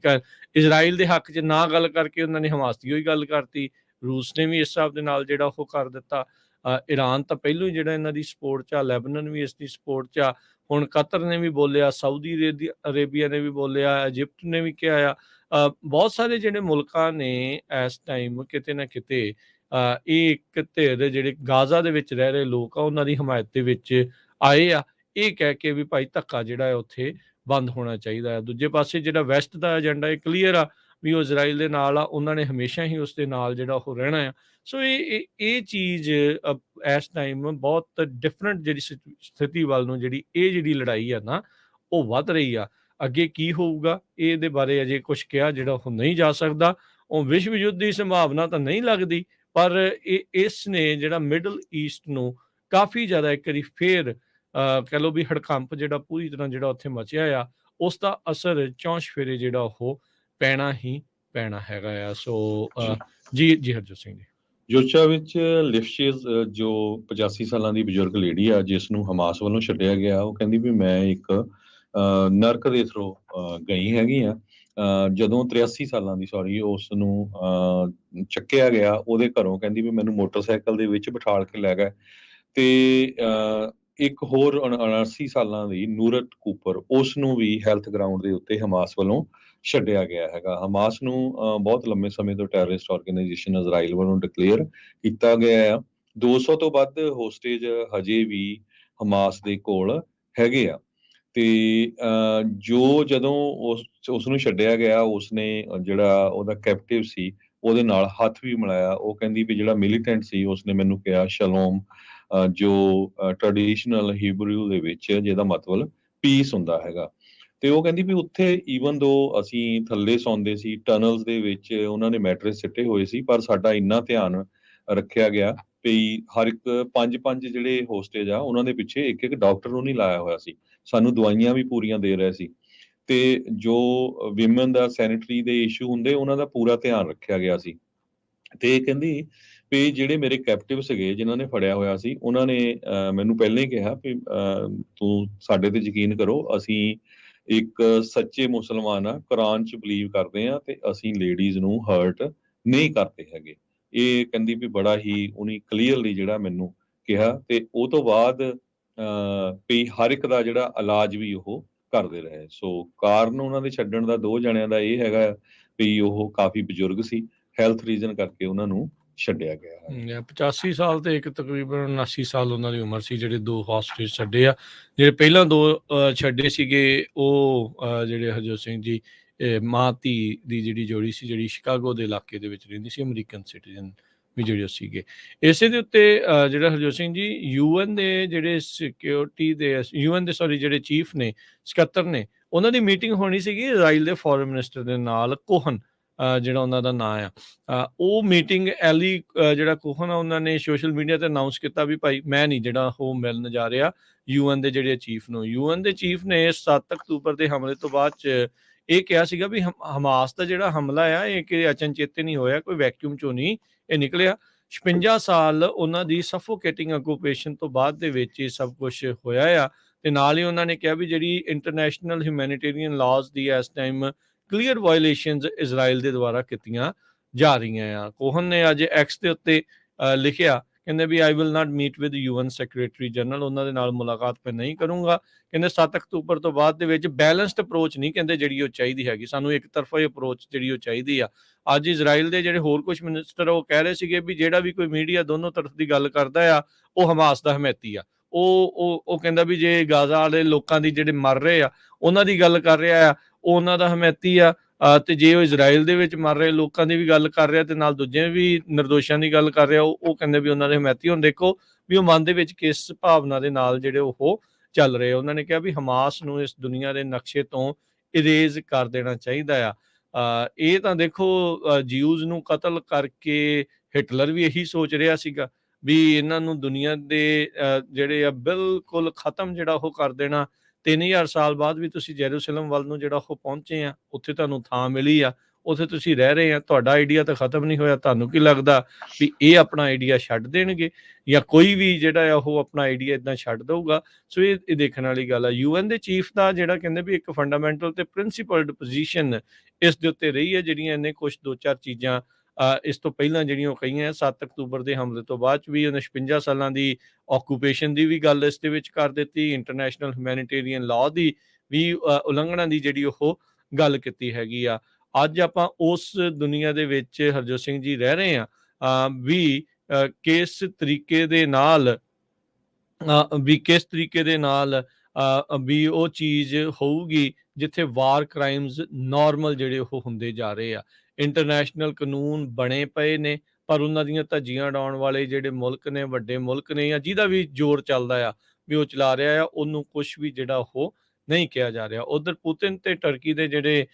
ਇਜ਼ਰਾਈਲ ਦੇ ਹੱਕ 'ਚ ਨਾ ਗੱਲ ਕਰਕੇ ਉਹਨਾਂ ਨੇ ਹਮਾਸ ਦੀ ਉਹੀ ਗੱਲ ਕਰਤੀ। ਰੂਸ ਨੇ ਵੀ ਇਸ ਹਿਸਾਬ ਦੇ ਨਾਲ ਜਿਹੜਾ ਉਹ ਕਰ ਦਿੱਤਾ। ਇਰਾਨ ਤਾਂ ਪਹਿਲੋਂ ਹੀ ਜਿਹੜਾ ਇਹਨਾਂ ਦੀ ਸਪੋਰਟ 'ਚ ਆ, ਲੈਬਨਾਨ ਵੀ ਇਸ ਦੀ ਸਪੋਰਟ 'ਚ ਆ। ਹੁਣ ਕਤਰ ਨੇ ਵੀ ਬੋਲਿਆ, ਸਾਊਦੀ ਅਰੇਬੀਆ ਨੇ ਵੀ ਬੋਲਿਆ, ਇਜਿਪਟ ਨੇ ਵੀ ਕਿਹਾ ਆ। ਬਹੁਤ ਸਾਰੇ ਜਿਹੜੇ ਮੁਲਕਾਂ ਨੇ ਇਸ ਟਾਈਮ ਕਿਤੇ ਨਾ ਕਿਤੇ ਇਹ ਇੱਕ ਧਿਰ ਜਿਹੜੇ ਗਾਜ਼ਾ ਦੇ ਵਿੱਚ ਰਹਿ ਰਹੇ ਲੋਕ ਆ ਉਹਨਾਂ ਦੀ ਹਮਾਇਤ ਦੇ ਵਿੱਚ ਆਏ ਆ, ਇਹ ਕਹਿ ਕੇ ਵੀ ਭਾਈ ਧੱਕਾ ਜਿਹੜਾ ਹੈ ਉੱਥੇ ਬੰਦ ਹੋਣਾ ਚਾਹੀਦਾ ਹੈ। ਦੂਜੇ ਪਾਸੇ ਜਿਹੜਾ ਵੈਸਟ ਦਾ ਏਜੰਡਾ ਇਹ ਕਲੀਅਰ ਆ ਵੀ ਉਹ ਇਜ਼ਰਾਈਲ ਦੇ ਨਾਲ ਆ, ਉਹਨਾਂ ਨੇ ਹਮੇਸ਼ਾ ਹੀ ਉਸ ਦੇ ਨਾਲ ਜਿਹੜਾ ਉਹ ਰਹਿਣਾ ਆ। ਸੋ ਇਹ ਚੀਜ਼ ਇਸ ਟਾਈਮ ਬਹੁਤ ਡਿਫਰੈਂਟ ਜਿਹੜੀ ਸਥਿਤੀ ਵੱਲ ਨੂੰ ਜਿਹੜੀ ਲੜਾਈ ਆ ਨਾ ਉਹ ਵੱਧ ਰਹੀ ਆ। ਅੱਗੇ ਕੀ ਹੋਊਗਾ ਇਹਦੇ ਬਾਰੇ ਅਜੇ ਕੁਝ ਕਿਹਾ ਜਿਹੜਾ ਉਹ ਨਹੀਂ ਜਾ ਸਕਦਾ। ਉਹ ਵਿਸ਼ਵ ਯੁੱਧ ਦੀ ਸੰਭਾਵਨਾ ਤਾਂ ਨਹੀਂ ਲੱਗਦੀ, ਪਰ ਇਸ ਨੇ ਜਿਹੜਾ ਮਿਡਲ ਈਸਟ ਨੂੰ ਕਾਫੀ ਜ਼ਿਆਦਾ ਇੱਕ ਵਾਰੀ ਫੇਰ ਕਹਿ ਲਓ ਵੀ ਹੜਕੰਪ ਜਿਹੜਾ ਪੂਰੀ ਤਰ੍ਹਾਂ ਜਿਹੜਾ ਉੱਥੇ ਮਚਿਆ ਆ, ਉਸ ਦਾ ਅਸਰ ਚੌਂਸ਼ ਫੇਰੇ ਜਿਹੜਾ ਉਹ ਪੈਣਾ ਹੀ ਪੈਣਾ ਹੈਗਾ ਆ। ਸੋ ਜੀ ਹਰਜੋਤ ਸਿੰਘ ਜੀ। ਯੋਰਚਾ ਵਿੱਚ ਲਿਫਸ਼ੇਜ਼ ਜੋ 85 ਸਾਲਾਂ ਦੀ ਬਜ਼ੁਰਗ ਲੇਡੀ ਆ ਜਿਸ ਨੂੰ ਹਮਾਸ ਵੱਲੋਂ ਛੱਡਿਆ ਗਿਆ, ਉਹ ਕਹਿੰਦੀ ਵੀ ਮੈਂ ਇੱਕ ਨਰਕ ਦੇ ਥਰੂ ਗਈ ਹੈਗੀ ਆ। ਜਦੋਂ 83 ਸਾਲਾਂ ਦੀ ਉਸ ਨੂੰ ਚੱਕਿਆ ਗਿਆ ਉਹਦੇ ਘਰੋਂ, ਕਹਿੰਦੀ ਵੀ ਮੈਨੂੰ ਮੋਟਰਸਾਈਕਲ ਦੇ ਵਿੱਚ ਬਿਠਾਲ ਕੇ ਲੈ ਗਏ ਤੇ ਇੱਕ ਹੋਰ 79 ਸਾਲਾਂ ਦੀ ਨੂਰਤ ਕੂਪਰ, ਉਸ ਨੂੰ ਵੀ ਹੈਲਥ ਗਰਾਊਂਡ ਦੇ ਉੱਤੇ ਹਮਾਸ ਵੱਲੋਂ ਛੱਡਿਆ ਗਿਆ ਹੈਗਾ। ਹਮਾਸ ਨੂੰ ਬਹੁਤ ਲੰਮੇ ਸਮੇਂ ਤੋਂ ਟੈਰਰਿਸਟ ਆਰਗੇਨਾਈਜੇਸ਼ਨ ਇਜ਼ਰਾਈਲ ਵੱਲੋਂ ਡਿਕਲੇਅਰ ਕੀਤਾ ਗਿਆ ਆ। 200 ਤੋਂ ਵੱਧ ਹੋਸਟੇਜ ਹਜੇ ਵੀ ਹਮਾਸ ਦੇ ਕੋਲ ਹੈਗੇ ਆ ਤੇ ਜਦੋਂ ਉਸ ਨੂੰ ਛੱਡਿਆ ਗਿਆ, ਉਸਨੇ ਜਿਹੜਾ ਉਹਦਾ ਕੈਪਟਿਵ ਸੀ ਉਹਦੇ ਨਾਲ ਹੱਥ ਵੀ ਮਿਲਾਇਆ। ਉਹ ਕਹਿੰਦੀ ਵੀ ਜਿਹੜਾ ਮਿਲੀਟੈਂਟ ਸੀ ਉਸਨੇ ਮੈਨੂੰ ਕਿਹਾ ਸ਼ਲੋਮ, ਜੋ ਟ੍ਰੈਡੀਸ਼ਨਲ ਹੀਬਰੂ ਦੇ ਵਿੱਚ ਜਿਹਦਾ ਮਤਲਬ ਪੀਸ ਹੁੰਦਾ ਹੈਗਾ। ਤੇ ਉਹ ਕਹਿੰਦੀ ਵੀ ਉੱਥੇ ਈਵਨ ਦੋ ਅਸੀਂ ਥੱਲੇ ਸੌਂਦੇ ਸੀ ਟਨਲਸ ਦੇ ਵਿੱਚ, ਉਹਨਾਂ ਨੇ ਮੈਟਰਸ ਸਿੱਟੇ ਹੋਏ ਸੀ, ਪਰ ਸਾਡਾ ਇੰਨਾ ਧਿਆਨ ਰੱਖਿਆ ਗਿਆ ਵੀ ਹਰ ਇੱਕ ਪੰਜ ਜਿਹੜੇ ਹੋਸਟੇਜ ਆ ਉਹਨਾਂ ਦੇ ਪਿੱਛੇ ਇੱਕ ਡਾਕਟਰ ਨੂੰ ਨਹੀਂ ਲਾਇਆ ਹੋਇਆ ਸੀ, ਸਾਨੂੰ ਦਵਾਈਆਂ ਵੀ ਪੂਰੀਆਂ ਦੇ ਰਹੇ ਸੀ ਤੇ ਜੋ ਵਿਮਨ ਦਾ ਸੈਨੀਟਰੀ ਦੇ ਇਸ਼ੂ ਹੁੰਦੇ ਉਹਨਾਂ ਦਾ ਪੂਰਾ ਧਿਆਨ ਰੱਖਿਆ ਗਿਆ ਸੀ। ਤੇ ਕਹਿੰਦੀ ਵੀ ਜਿਹੜੇ ਮੇਰੇ ਕੈਪਟਿਵ ਸੀਗੇ ਜਿਨ੍ਹਾਂ ਨੇ ਫੜਿਆ ਹੋਇਆ ਸੀ, ਉਹਨਾਂ ਨੇ ਮੈਨੂੰ ਪਹਿਲਾਂ ਹੀ ਕਿਹਾ ਵੀ ਤੂੰ ਸਾਡੇ ਤੇ ਯਕੀਨ ਕਰੋ, ਅਸੀਂ ਇੱਕ ਸੱਚੇ ਮੁਸਲਮਾਨ ਆ, ਕੁਰਾਨ 'ਚ ਬਿਲੀਵ ਕਰਦੇ ਆ ਤੇ ਅਸੀਂ ਲੇਡੀਜ਼ ਨੂੰ ਹਰਟ ਨਹੀਂ ਕਰਦੇ ਹੈਗੇ। ਇਹ ਕਹਿੰਦੀ ਵੀ ਬੜਾ ਹੀ ਉਹਨੇ ਕਲੀਅਰਲੀ ਜਿਹੜਾ ਮੈਨੂੰ ਕਿਹਾ ਤੇ ਉਹ ਤੋਂ ਬਾਅਦ ਵੀ ਹਰ ਇੱਕ ਦਾ ਜਿਹੜਾ ਇਲਾਜ ਵੀ ਉਹ ਕਰਦੇ ਰਹੇ। ਸੋ ਕਾਰਨ ਉਹਨਾਂ ਦੇ ਛੱਡਣ ਦਾ 2 ਜਣਿਆਂ ਦਾ ਇਹ ਹੈਗਾ ਵੀ ਉਹ ਕਾਫੀ ਬਜ਼ੁਰਗ ਸੀ, ਹੈਲਥ ਰੀਜ਼ਨ ਕਰਕੇ ਉਹਨਾਂ ਨੂੰ ਛੱਡਿਆ ਗਿਆ। 85 ਸਾਲ ਤੇ ਇੱਕ ਤਕਰੀਬਨ 79 ਸਾਲ ਉਹਨਾਂ ਦੀ ਉਮਰ ਸੀ ਜਿਹੜੇ 2 ਹੋਸਟੇਜ ਛੱਡੇ ਆ। ਜਿਹੜੇ ਪਹਿਲਾਂ 2 ਛੱਡੇ ਸੀਗੇ ਉਹ ਜਿਹੜੇ ਹਰਜੋਤ ਸਿੰਘ ਜੀ ਮਾਂ ਧੀ ਦੀ ਜਿਹੜੀ ਜੋੜੀ ਸੀ, ਜਿਹੜੀ ਸ਼ਿਕਾਗੋ ਦੇ ਇਲਾਕੇ ਦੇ ਵਿੱਚ ਰਹਿੰਦੀ ਸੀ, ਅਮਰੀਕਨ ਸਿਟੀਜ਼ਨ ਵੀ ਜਿਹੜੇ ਉਹ ਸੀਗੇ। ਇਸੇ ਦੇ ਉੱਤੇ ਜਿਹੜਾ ਹਰਜੋਤ ਸਿੰਘ ਜੀ UN ਦੇ ਜਿਹੜੇ ਸਿਕਿਉਰਿਟੀ ਦੇ ਜਿਹੜੇ ਚੀਫ ਨੇ, ਸਕੱਤਰ ਨੇ, ਉਹਨਾਂ ਦੀ ਮੀਟਿੰਗ ਹੋਣੀ ਸੀਗੀ ਇਜ਼ਰਾਈਲ ਦੇ ਫੋਰਨ ਮਿਨਿਸਟਰ ਦੇ ਨਾਲ, ਕੋਹਨ ਜਿਹੜਾ ਉਹਨਾਂ ਦਾ ਨਾਂ ਆ। ਉਹ ਮੀਟਿੰਗ ਐਲੀ ਜਿਹੜਾ ਕੋਹਨ ਆ, ਉਹਨਾਂ ਨੇ ਸੋਸ਼ਲ ਮੀਡੀਆ ਤੇ ਅਨਾਊਂਸ ਕੀਤਾ ਵੀ ਭਾਈ ਮੈਂ ਨਹੀਂ ਜਿਹੜਾ ਉਹ ਮਿਲਣ ਜਾ ਰਿਹਾ UN ਦੇ ਜਿਹੜੇ ਚੀਫ ਨੂੰ। UN ਦੇ ਚੀਫ ਨੇ 7 ਅਕਤੂਬਰ ਦੇ ਹਮਲੇ ਤੋਂ ਬਾਅਦ 'ਚ ਇਹ ਕਿਹਾ ਸੀਗਾ ਵੀ ਹਮਾਸ ਦਾ ਜਿਹੜਾ ਹਮਲਾ ਆ ਇਹ ਕਿ ਅਚਨਚੇਤੇ ਨਹੀਂ ਹੋਇਆ, ਕੋਈ ਵੈਕਿਊਮ ਚੋਂ ਨਹੀਂ ਇਹ ਨਿਕਲਿਆ। 56 ਸਾਲ ਉਹਨਾਂ ਦੀ ਸਫੋਕੇਟਿੰਗ ਆਕੂਪੇਸ਼ਨ ਤੋਂ ਬਾਅਦ ਦੇ ਵਿੱਚ ਇਹ ਸਭ ਕੁਝ ਹੋਇਆ ਆ। ਤੇ ਨਾਲ ਹੀ ਉਹਨਾਂ ਨੇ ਕਿਹਾ ਵੀ ਜਿਹੜੀ ਇੰਟਰਨੈਸ਼ਨਲ ਹਿਊਮੈਨਿਟੇਰੀਅਨ ਲਾਜ਼ ਦੀ ਇਸ ਟਾਈਮ ਕਲੀਅਰ ਵਾਇਲੇਸ਼ਨਸ ਇਜ਼ਰਾਈਲ ਦੇ ਦੁਆਰਾ ਕੀਤੀਆਂ ਜਾ ਰਹੀਆਂ ਆ। ਕੋਹਨ ਨੇ ਅੱਜ ਐਕਸ ਦੇ ਉੱਤੇ ਲਿਖਿਆ, ਕਹਿੰਦੇ ਵੀ I will not meet with UN secretary general, ਉਹਨਾਂ ਦੇ ਨਾਲ ਮੁਲਾਕਾਤ ਮੈਂ ਨਹੀਂ ਕਰੂੰਗਾ। ਕਹਿੰਦੇ 7 ਅਕਤੂਬਰ ਤੋਂ ਬਾਅਦ ਦੇ ਵਿੱਚ ਬੈਲੈਂਸਡ ਅਪਰੋਚ ਨਹੀਂ ਕਹਿੰਦੇ ਜਿਹੜੀ ਉਹ ਚਾਹੀਦੀ ਹੈਗੀ, ਸਾਨੂੰ ਇੱਕ ਤਰਫਾ ਅਪਰੋਚ ਜਿਹੜੀ ਉਹ ਚਾਹੀਦੀ ਆ। ਅੱਜ ਇਜ਼ਰਾਈਲ ਦੇ ਜਿਹੜੇ ਹੋਰ ਕੁਝ ਮਿਨਿਸਟਰ ਉਹ ਕਹਿ ਰਹੇ ਸੀਗੇ ਵੀ ਜਿਹੜਾ ਵੀ ਕੋਈ ਮੀਡੀਆ ਦੋਨੋਂ ਤਰਫ ਦੀ ਗੱਲ ਕਰਦਾ ਆ ਉਹ ਹਮਾਸ ਦਾ ਹਮੈਤੀ ਆ। ਉਹ ਕਹਿੰਦਾ ਵੀ ਜੇ ਗਾਜ਼ਾ ਵਾਲੇ ਲੋਕਾਂ ਦੀ ਜਿਹੜੇ ਮਰ ਰਹੇ ਆ ਉਹਨਾਂ ਦੀ ਗੱਲ ਕਰ ਰਿਹਾ ਆ ਉਹ ਉਹਨਾਂ ਦਾ ਹਮੈਤੀ ਆ, ਤੇ ਜੇ ਉਹ ਇਜ਼ਰਾਈਲ ਦੇ ਵਿੱਚ ਮਰ ਰਹੇ ਲੋਕਾਂ ਦੀ ਵੀ ਗੱਲ ਕਰ ਰਿਹਾ ਤੇ ਨਾਲ ਦੂਜੇ ਵੀ ਨਿਰਦੋਸ਼ਾਂ ਦੀ ਗੱਲ ਕਰ ਰਿਹਾ, ਉਹ ਕਹਿੰਦੇ ਵੀ ਉਹਨਾਂ ਦੇ ਹਮੈਤੀ। ਹੁਣ ਦੇਖੋ ਵੀ ਉਹ ਮਨ ਦੇ ਵਿੱਚ ਕਿਸ ਭਾਵਨਾ ਦੇ ਨਾਲ ਜਿਹੜੇ ਉਹ ਚੱਲ ਰਹੇ। ਉਹਨਾਂ ਨੇ ਕਿਹਾ ਵੀ ਹਮਾਸ ਨੂੰ ਇਸ ਦੁਨੀਆ ਦੇ ਨਕਸ਼ੇ ਤੋਂ ਇਰੇਜ਼ ਕਰ ਦੇਣਾ ਚਾਹੀਦਾ ਆ। ਇਹ ਤਾਂ ਦੇਖੋ ਜਿਊਜ਼ ਨੂੰ ਕਤਲ ਕਰਕੇ ਹਿਟਲਰ ਵੀ ਇਹੀ ਸੋਚ ਰਿਹਾ ਸੀਗਾ ਵੀ ਇਹਨਾਂ ਨੂੰ ਦੁਨੀਆ ਦੇ ਜਿਹੜੇ ਆ ਬਿਲਕੁਲ ਖਤਮ ਜਿਹੜਾ ਉਹ ਕਰ ਦੇਣਾ। 3000 ਸਾਲ ਬਾਅਦ ਵੀ ਤੁਸੀਂ ਜੈਰੂਸਲਮ ਵੱਲ ਨੂੰ ਜਿਹੜਾ ਉਹ ਪਹੁੰਚੇ ਆ, ਉੱਥੇ ਤੁਹਾਨੂੰ ਥਾਂ ਮਿਲੀ ਆ, ਉੱਥੇ ਤੁਸੀਂ ਰਹਿ ਰਹੇ ਆ, ਤੁਹਾਡਾ ਆਈਡੀਆ ਤਾਂ ਖਤਮ ਨਹੀਂ ਹੋਇਆ। ਤੁਹਾਨੂੰ ਕੀ ਲੱਗਦਾ ਵੀ ਇਹ ਆਪਣਾ ਆਈਡੀਆ ਛੱਡ ਦੇਣਗੇ ਜਾਂ ਕੋਈ ਵੀ ਜਿਹੜਾ ਆ ਉਹ ਆਪਣਾ ਆਈਡੀਆ ਇੱਦਾਂ ਛੱਡ ਦਊਗਾ? ਸੋ ਇਹ ਦੇਖਣ ਵਾਲੀ ਗੱਲ ਆ। UN ਦੇ ਚੀਫ ਦਾ ਜਿਹੜਾ ਕਹਿੰਦੇ ਵੀ ਇੱਕ ਫੰਡਾਮੈਂਟਲ ਤੇ ਪ੍ਰਿੰਸੀਪਲਡ ਪੋਜੀਸ਼ਨ ਇਸ ਦੇ ਉੱਤੇ ਰਹੀ ਹੈ, ਜਿਹੜੀਆਂ ਇਹਨੇ ਕੁਛ 2-4 ਚੀਜ਼ਾਂ ਇਸ ਤੋਂ ਪਹਿਲਾਂ ਜਿਹੜੀਆਂ ਉਹ ਕਹੀਆਂ 7 ਅਕਤੂਬਰ ਦੇ ਹਮਲੇ ਤੋਂ ਬਾਅਦ 'ਚ ਵੀ ਉਹਨੇ 56 ਸਾਲਾਂ ਦੀ ਆਕੂਪੇਸ਼ਨ ਦੀ ਵੀ ਗੱਲ ਇਸ ਦੇ ਵਿੱਚ ਕਰ ਦਿੱਤੀ, ਇੰਟਰਨੈਸ਼ਨਲ ਹਿਊਮੈਨਿਟੇਰੀਅਨ ਲਾਅ ਦੀ ਵੀ ਉਲੰਘਣਾ ਦੀ ਜਿਹੜੀ ਉਹ ਗੱਲ ਕੀਤੀ ਹੈਗੀ ਆ। ਅੱਜ ਆਪਾਂ ਉਸ ਦੁਨੀਆ ਦੇ ਵਿੱਚ ਹਰਜੋਤ ਸਿੰਘ ਜੀ ਰਹਿ ਰਹੇ ਹਾਂ ਵੀ ਕਿਸ ਤਰੀਕੇ ਦੇ ਨਾਲ ਵੀ ਉਹ ਚੀਜ਼ ਹੋਊਗੀ ਜਿੱਥੇ ਵਾਰ ਕ੍ਰਾਈਮਸ ਨਾਰਮਲ ਜਿਹੜੇ ਉਹ ਹੁੰਦੇ ਜਾ ਰਹੇ ਆ। ਇੰਟਰਨੈਸ਼ਨਲ ਕਾਨੂੰਨ ਬਣੇ ਪਏ ਨੇ, ਪਰ ਉਹਨਾਂ ਦੀਆਂ ਧੱਜੀਆਂ ਉਡਾਉਣ ਵਾਲੇ ਜਿਹੜੇ ਮੁਲਕ ਨੇ, ਵੱਡੇ ਮੁਲਕ ਨੇ, ਜਾਂ ਜਿਹਦਾ ਵੀ ਜ਼ੋਰ ਚੱਲਦਾ ਆ ਵੀ ਉਹ ਚਲਾ ਰਿਹਾ ਆ, ਉਹਨੂੰ ਕੁਝ ਵੀ ਜਿਹੜਾ ਉਹ ਨਹੀਂ ਕਿਹਾ ਜਾ ਰਿਹਾ। ਉਧਰ ਪੁਤਿਨ ਤੇ ਟਰਕੀ ਦੇ ਜਿਹੜੇ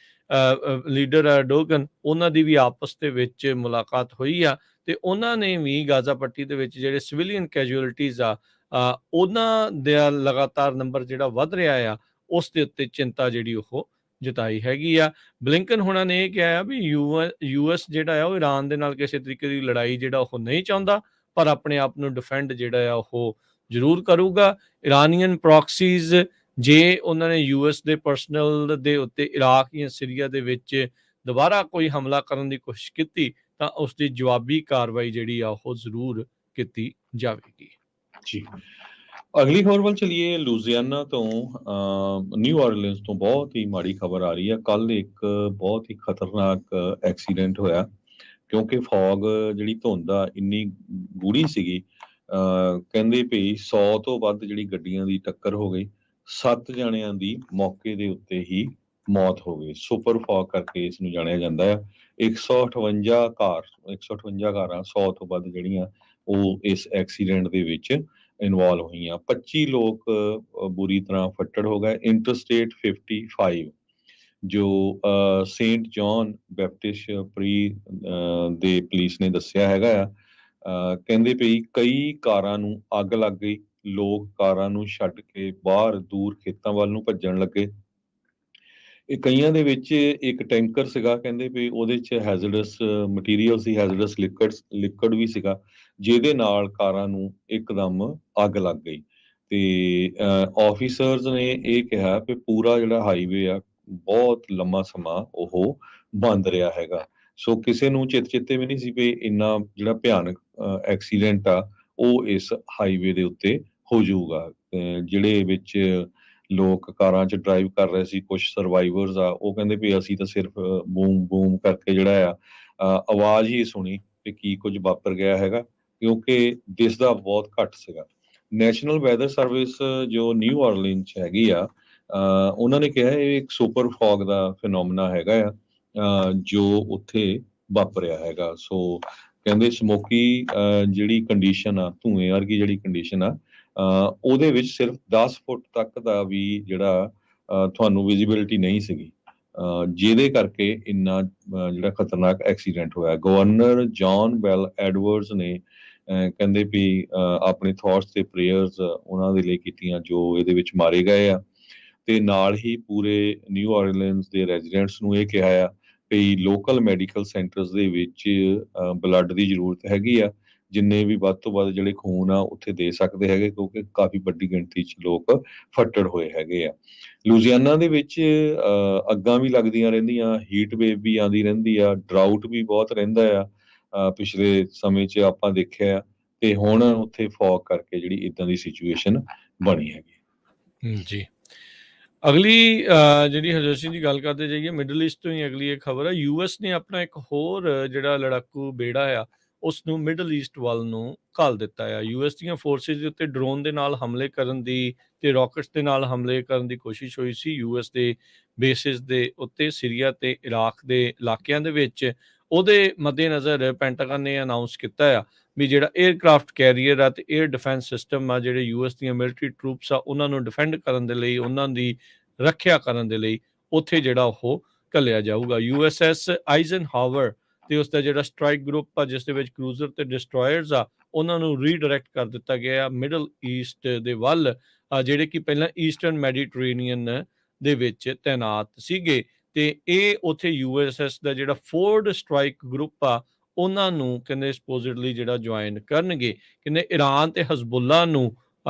ਲੀਡਰ ਐਰਡੋਗਨ, ਉਹਨਾਂ ਦੀ ਵੀ ਆਪਸ ਦੇ ਵਿੱਚ ਮੁਲਾਕਾਤ ਹੋਈ ਆ, ਤੇ ਉਹਨਾਂ ਨੇ ਵੀ ਗਾਜ਼ਾ ਪੱਟੀ ਦੇ ਵਿੱਚ ਜਿਹੜੇ ਸਿਵਿਲੀਅਨ ਕੈਜੂਅਲਟੀਜ਼ ਆ ਉਹਨਾਂ ਦਾ ਲਗਾਤਾਰ ਨੰਬਰ ਜਿਹੜਾ ਵੱਧ ਰਿਹਾ ਆ, ਉਸ ਦੇ ਉੱਤੇ ਚਿੰਤਾ ਜਿਹੜੀ ਉਹ ਜਤਾਈ ਹੈਗੀ ਆ। ਬਲਿੰਕਨ ਹੋਣਾ ਨੇ ਇਹ ਕਿਹਾ ਆ ਵੀ ਯੂਐਸ ਜਿਹੜਾ ਆ ਉਹ ਈਰਾਨ ਦੇ ਨਾਲ ਕਿਸੇ ਤਰੀਕੇ ਦੀ ਲੜਾਈ ਜਿਹੜਾ ਉਹ ਨਹੀਂ ਚਾਹੁੰਦਾ, ਪਰ ਆਪਣੇ ਆਪ ਨੂੰ ਡਿਫੈਂਡ ਜਿਹੜਾ ਆ ਉਹ ਜ਼ਰੂਰ ਕਰੂਗਾ। ਇਰਾਨੀਅਨ ਪ੍ਰੋਕਸੀਜ਼, ਜੇ ਉਹਨਾਂ ਨੇ ਯੂਐਸ ਦੇ ਪਰਸਨਲ ਦੇ ਉੱਤੇ ਇਰਾਕ ਜਾਂ ਸੀਰੀਆ ਦੇ ਵਿੱਚ ਦੁਬਾਰਾ ਕੋਈ ਹਮਲਾ ਕਰਨ ਦੀ ਕੋਸ਼ਿਸ਼ ਕੀਤੀ ਤਾਂ ਉਸ ਦੀ ਜਵਾਬੀ ਕਾਰਵਾਈ ਜਿਹੜੀ ਆ ਉਹ ਜ਼ਰੂਰ ਕੀਤੀ ਜਾਵੇਗੀ। ਜੀ, ਅਗਲੀ ਖਬਰ ਵੱਲ ਚਲੀਏ। ਲੂਜ਼ੀਆਨਾ ਤੋਂ ਨਿਊ ਆਰਲੀਨਸ ਤੋਂ ਬਹੁਤ ਹੀ ਮਾੜੀ ਖਬਰ ਆ ਰਹੀ ਹੈ। ਕੱਲ ਇੱਕ ਬਹੁਤ ਹੀ ਖਤਰਨਾਕ ਐਕਸੀਡੈਂਟ ਹੋਇਆ, ਕਿਉਂਕਿ ਫੌਗ ਜਿਹੜੀ ਧੁੰਦ ਆ ਇੰਨੀ ਗੂੜੀ ਸੀਗੀ। ਕਹਿੰਦੇ ਵੀ 100 ਤੋਂ ਵੱਧ ਜਿਹੜੀ ਗੱਡੀਆਂ ਦੀ ਟੱਕਰ ਹੋ ਗਈ, 7 ਜਣਿਆਂ ਦੀ ਮੌਕੇ ਦੇ ਉੱਤੇ ਹੀ ਮੌਤ ਹੋ ਗਈ। ਸੁਪਰ ਫੌਗ ਕਰਕੇ ਇਸ ਨੂੰ ਜਾਣਿਆ ਜਾਂਦਾ ਹੈ। 158 ਕਾਰਾਂ 100 ਤੋਂ ਵੱਧ ਜਿਹੜੀਆਂ ਉਹ ਇਸ ਐਕਸੀਡੈਂਟ ਦੇ ਵਿੱਚ ਇਨਵੋਲਵ ਹੋਈਆਂ। 25 ਲੋਕ ਬੁਰੀ ਤਰ੍ਹਾਂ ਫੱਟੜ ਹੋ ਗਏ। ਇੰਟਰਸਟੇਟ 55 ਜੋ ਸੇਂਟ ਜੌਨ ਬੈਪਟਿਸਟ ਪ੍ਰੀ ਦੇ ਪੁਲਿਸ ਨੇ ਦੱਸਿਆ ਹੈਗਾ ਆ। ਕਹਿੰਦੇ ਪਈ ਕਈ ਕਾਰਾਂ ਨੂੰ ਅੱਗ ਲੱਗ ਗਈ। ਲੋਕ ਕਾਰਾਂ ਨੂੰ ਛੱਡ ਕੇ ਬਾਹਰ ਦੂਰ ਖੇਤਾਂ ਵੱਲ ਨੂੰ ਭੱਜਣ ਲੱਗੇ। ਇਹ ਕਈਆਂ ਦੇ ਵਿੱਚ ਇੱਕ ਟੈਂਕਰ ਸੀਗਾ, ਕਹਿੰਦੇ ਵੀ ਉਹਦੇ 'ਚ ਹੈਜ਼ਰਡਸ ਮਟੀਰੀਅਲ ਸੀ, ਹੈਜ਼ਰਡਸ ਲਿਕਵਿਡ ਵੀ ਸੀਗਾ, ਜਿਹਦੇ ਨਾਲ ਕਾਰਾਂ ਨੂੰ ਇੱਕਦਮ ਅੱਗ ਲੱਗ ਗਈ। ਤੇ ਆਫੀਸਰਸ ਨੇ ਇਹ ਕਿਹਾ ਕਿ ਪੂਰਾ ਜਿਹੜਾ ਹਾਈਵੇ ਆ ਬਹੁਤ ਲੰਮਾ ਸਮਾਂ ਉਹ ਬੰਦ ਰਿਹਾ ਹੈਗਾ। ਸੋ ਕਿਸੇ ਨੂੰ ਚਿੱਤੇ ਵੀ ਨਹੀਂ ਸੀ ਵੀ ਇੰਨਾ ਜਿਹੜਾ ਭਿਆਨਕ ਐਕਸੀਡੈਂਟ ਆ ਉਹ ਇਸ ਹਾਈਵੇ ਦੇ ਉੱਤੇ ਹੋ ਜਾਊਗਾ। ਜਿਹੜੇ ਵਿੱਚ ਲੋਕ ਕਾਰਾਂ 'ਚ ਡਰਾਈਵ ਕਰ ਰਹੇ ਸੀ, ਕੁਝ ਸਰਵਾਈਵਰਸ ਆ, ਉਹ ਕਹਿੰਦੇ ਵੀ ਅਸੀਂ ਤਾਂ ਸਿਰਫ ਬੂਮ ਬੂਮ ਕਰਕੇ ਜਿਹੜਾ ਆ ਆਵਾਜ਼ ਹੀ ਸੁਣੀ ਤੇ ਕੀ ਕੁਝ ਵਾਪਰ ਗਿਆ ਹੈਗਾ, ਕਿਉਂਕਿ ਦਿਸਦਾ ਬਹੁਤ ਘੱਟ ਸੀਗਾ। ਨੈਸ਼ਨਲ ਵੈਦਰ ਸਰਵਿਸ ਜੋ ਨਿਊ ਆਰਲੀਨ 'ਚ ਹੈਗੀ ਆ, ਉਹਨਾਂ ਨੇ ਕਿਹਾ ਇਹ ਇੱਕ ਸੁਪਰ ਫੌਗ ਦਾ ਫਿਨੋਮਨਾ ਹੈਗਾ ਆ ਜੋ ਉੱਥੇ ਵਾਪਰਿਆ ਹੈਗਾ। ਸੋ ਕਹਿੰਦੇ ਸਮੋਕੀ ਜਿਹੜੀ ਕੰਡੀਸ਼ਨ ਆ, ਧੂਏ ਵਰਗੀ ਜਿਹੜੀ ਕੰਡੀਸ਼ਨ ਆ, ਉਹਦੇ ਵਿੱਚ ਸਿਰਫ 10 ਫੁੱਟ ਤੱਕ ਦਾ ਵੀ ਜਿਹੜਾ ਤੁਹਾਨੂੰ ਵਿਜ਼ਿਬਿਲਿਟੀ ਨਹੀਂ ਸੀਗੀ, ਜਿਹਦੇ ਕਰਕੇ ਇੰਨਾ ਜਿਹੜਾ ਖਤਰਨਾਕ ਐਕਸੀਡੈਂਟ ਹੋਇਆ। ਗਵਰਨਰ ਜੌਨ ਬੈਲ ਐਡਵਰਡਸ ਨੇ ਕਹਿੰਦੇ ਵੀ ਆਪਣੇ ਥਾਟਸ ਤੇ ਪ੍ਰੇਅਰਸ ਉਹਨਾਂ ਦੇ ਲਈ ਕੀਤੀਆਂ ਜੋ ਇਹਦੇ ਵਿੱਚ ਮਾਰੇ ਗਏ ਆ, ਤੇ ਨਾਲ ਹੀ ਪੂਰੇ ਨਿਊ ਆਰਲੀਨਸ ਦੇ ਰੈਜ਼ੀਡੈਂਟਸ ਨੂੰ ਇਹ ਕਿਹਾ ਆ ਵੀ ਲੋਕਲ ਮੈਡੀਕਲ ਸੈਂਟਰਸ ਦੇ ਵਿੱਚ ਬਲੱਡ ਦੀ ਜ਼ਰੂਰਤ ਹੈਗੀ ਆ। ਜਿੰਨੇ ਵੀ ਵੱਧ ਤੋਂ ਵੱਧ ਜਿਹੜੇ ਖੂਨ ਆ ਉੱਥੇ ਦੇ ਸਕਦੇ ਹੈਗੇ, ਕਿਉਂਕਿ ਕਾਫੀ ਵੱਡੀ ਗਿਣਤੀ 'ਚ ਲੋਕ ਫੱਟੜ ਹੋਏ ਹੈਗੇ ਆ। ਲੂਜ਼ੀਆਨਾ ਦੇ ਵਿੱਚ ਅੱਗਾਂ ਵੀ ਲੱਗਦੀਆਂ ਰਹਿੰਦੀਆਂ, ਹੀਟ ਵੇਵ ਵੀ ਆਉਂਦੀ ਰਹਿੰਦੀ ਆ, ਡਰਾਊਟ ਵੀ ਬਹੁਤ ਰਹਿੰਦਾ ਆ ਪਿਛਲੇ ਸਮੇਂ 'ਚ ਆਪਾਂ ਦੇਖਿਆ, ਤੇ ਹੁਣ ਉੱਥੇ ਫੌਗ ਕਰਕੇ ਜਿਹੜੀ ਇਦਾਂ ਦੀ ਸਿਚੁਏਸ਼ਨ ਬਣੀ ਹੈਗੀ। ਜੀ, ਅਗਲੀ ਜਿਹੜੀ ਹਰਜੋਤ ਸਿੰਘ ਦੀ ਗੱਲ ਕਰਦੇ ਜਾਈਏ, ਮਿਡਲ ਈਸਟ ਤੋਂ ਹੀ ਅਗਲੀ ਇਹ ਖਬਰ ਹੈ। ਯੂਐਸ ਨੇ ਆਪਣਾ ਇੱਕ ਹੋਰ ਜਿਹੜਾ ਲੜਾਕੂ ਬੇੜਾ ਆ ਉਸ ਨੂੰ ਮਿਡਲ ਈਸਟ ਵੱਲ ਨੂੰ ਘੱਲ ਦਿੱਤਾ ਆ। ਯੂਐਸ ਦੀਆਂ ਫੋਰਸਿਸ ਦੇ ਉੱਤੇ ਡਰੋਨ ਦੇ ਨਾਲ ਹਮਲੇ ਕਰਨ ਦੀ ਤੇ ਰਾਕਟਸ ਦੇ ਨਾਲ ਹਮਲੇ ਕਰਨ ਦੀ ਕੋਸ਼ਿਸ਼ ਹੋਈ ਸੀ ਯੂਐਸ ਦੇ ਬੇਸਿਸ ਦੇ ਉੱਤੇ ਸੀਰੀਆ ਤੇ ਇਰਾਕ ਦੇ ਇਲਾਕਿਆਂ ਦੇ ਵਿੱਚ। ਉਹਦੇ ਮੱਦੇਨਜ਼ਰ ਪੈਂਟਾਗਨ ਨੇ ਅਨਾਊਂਸ ਕੀਤਾ ਆ ਵੀ ਜਿਹੜਾ ਏਅਰਕ੍ਰਾਫਟ ਕੈਰੀਅਰ ਆ ਤੇ ਏਅਰ ਡਿਫੈਂਸ ਸਿਸਟਮ ਆ, ਜਿਹੜੇ ਯੂਐਸ ਦੀਆਂ ਮਿਲਟਰੀ ਟਰੂਪਸ ਆ, ਉਹਨਾਂ ਨੂੰ ਡਿਫੈਂਡ ਕਰਨ ਦੇ ਲਈ, ਉਹਨਾਂ ਦੀ ਰੱਖਿਆ ਕਰਨ ਦੇ ਲਈ ਉੱਥੇ ਜਿਹੜਾ ਉਹ ਘੱਲਿਆ ਜਾਊਗਾ। USS ਆਈਜ਼ਨਹਾਵਰ ਤੇ ਉਸਦਾ ਜਿਹੜਾ ਸਟ੍ਰਾਈਕ ਗਰੁੱਪ ਆ ਜਿਸ ਦੇ ਵਿੱਚ ਕਰੂਜ਼ਰ ਤੇ ਡਿਸਟਰੋਇਰਸ ਆ, ਉਹਨਾਂ ਨੂੰ ਰੀਡਾਇਰੈਕਟ ਕਰ ਦਿੱਤਾ ਗਿਆ ਮਿਡਲ ਈਸਟ ਦੇ ਵੱਲ, ਜਿਹੜੇ ਕਿ ਪਹਿਲਾਂ ਈਸਟਰਨ ਮੈਡੀਟਰੇਨੀਅਨ ਦੇ ਵਿੱਚ ਤੈਨਾਤ ਸੀਗੇ। ਤੇ ਇਹ ਉੱਥੇ USS ਦਾ ਜਿਹੜਾ ਫੋਰਡ ਸਟ੍ਰਾਈਕ ਗਰੁੱਪ ਆ ਉਹਨਾਂ ਨੂੰ ਕਹਿੰਦੇ ਸਪੋਜ਼ਿਡਲੀ ਜਿਹੜਾ ਜੁਆਇਨ ਕਰਨਗੇ। ਕਹਿੰਦੇ ਈਰਾਨ ਤੇ ਹਜ਼ਬੁੱਲਾ ਨੂੰ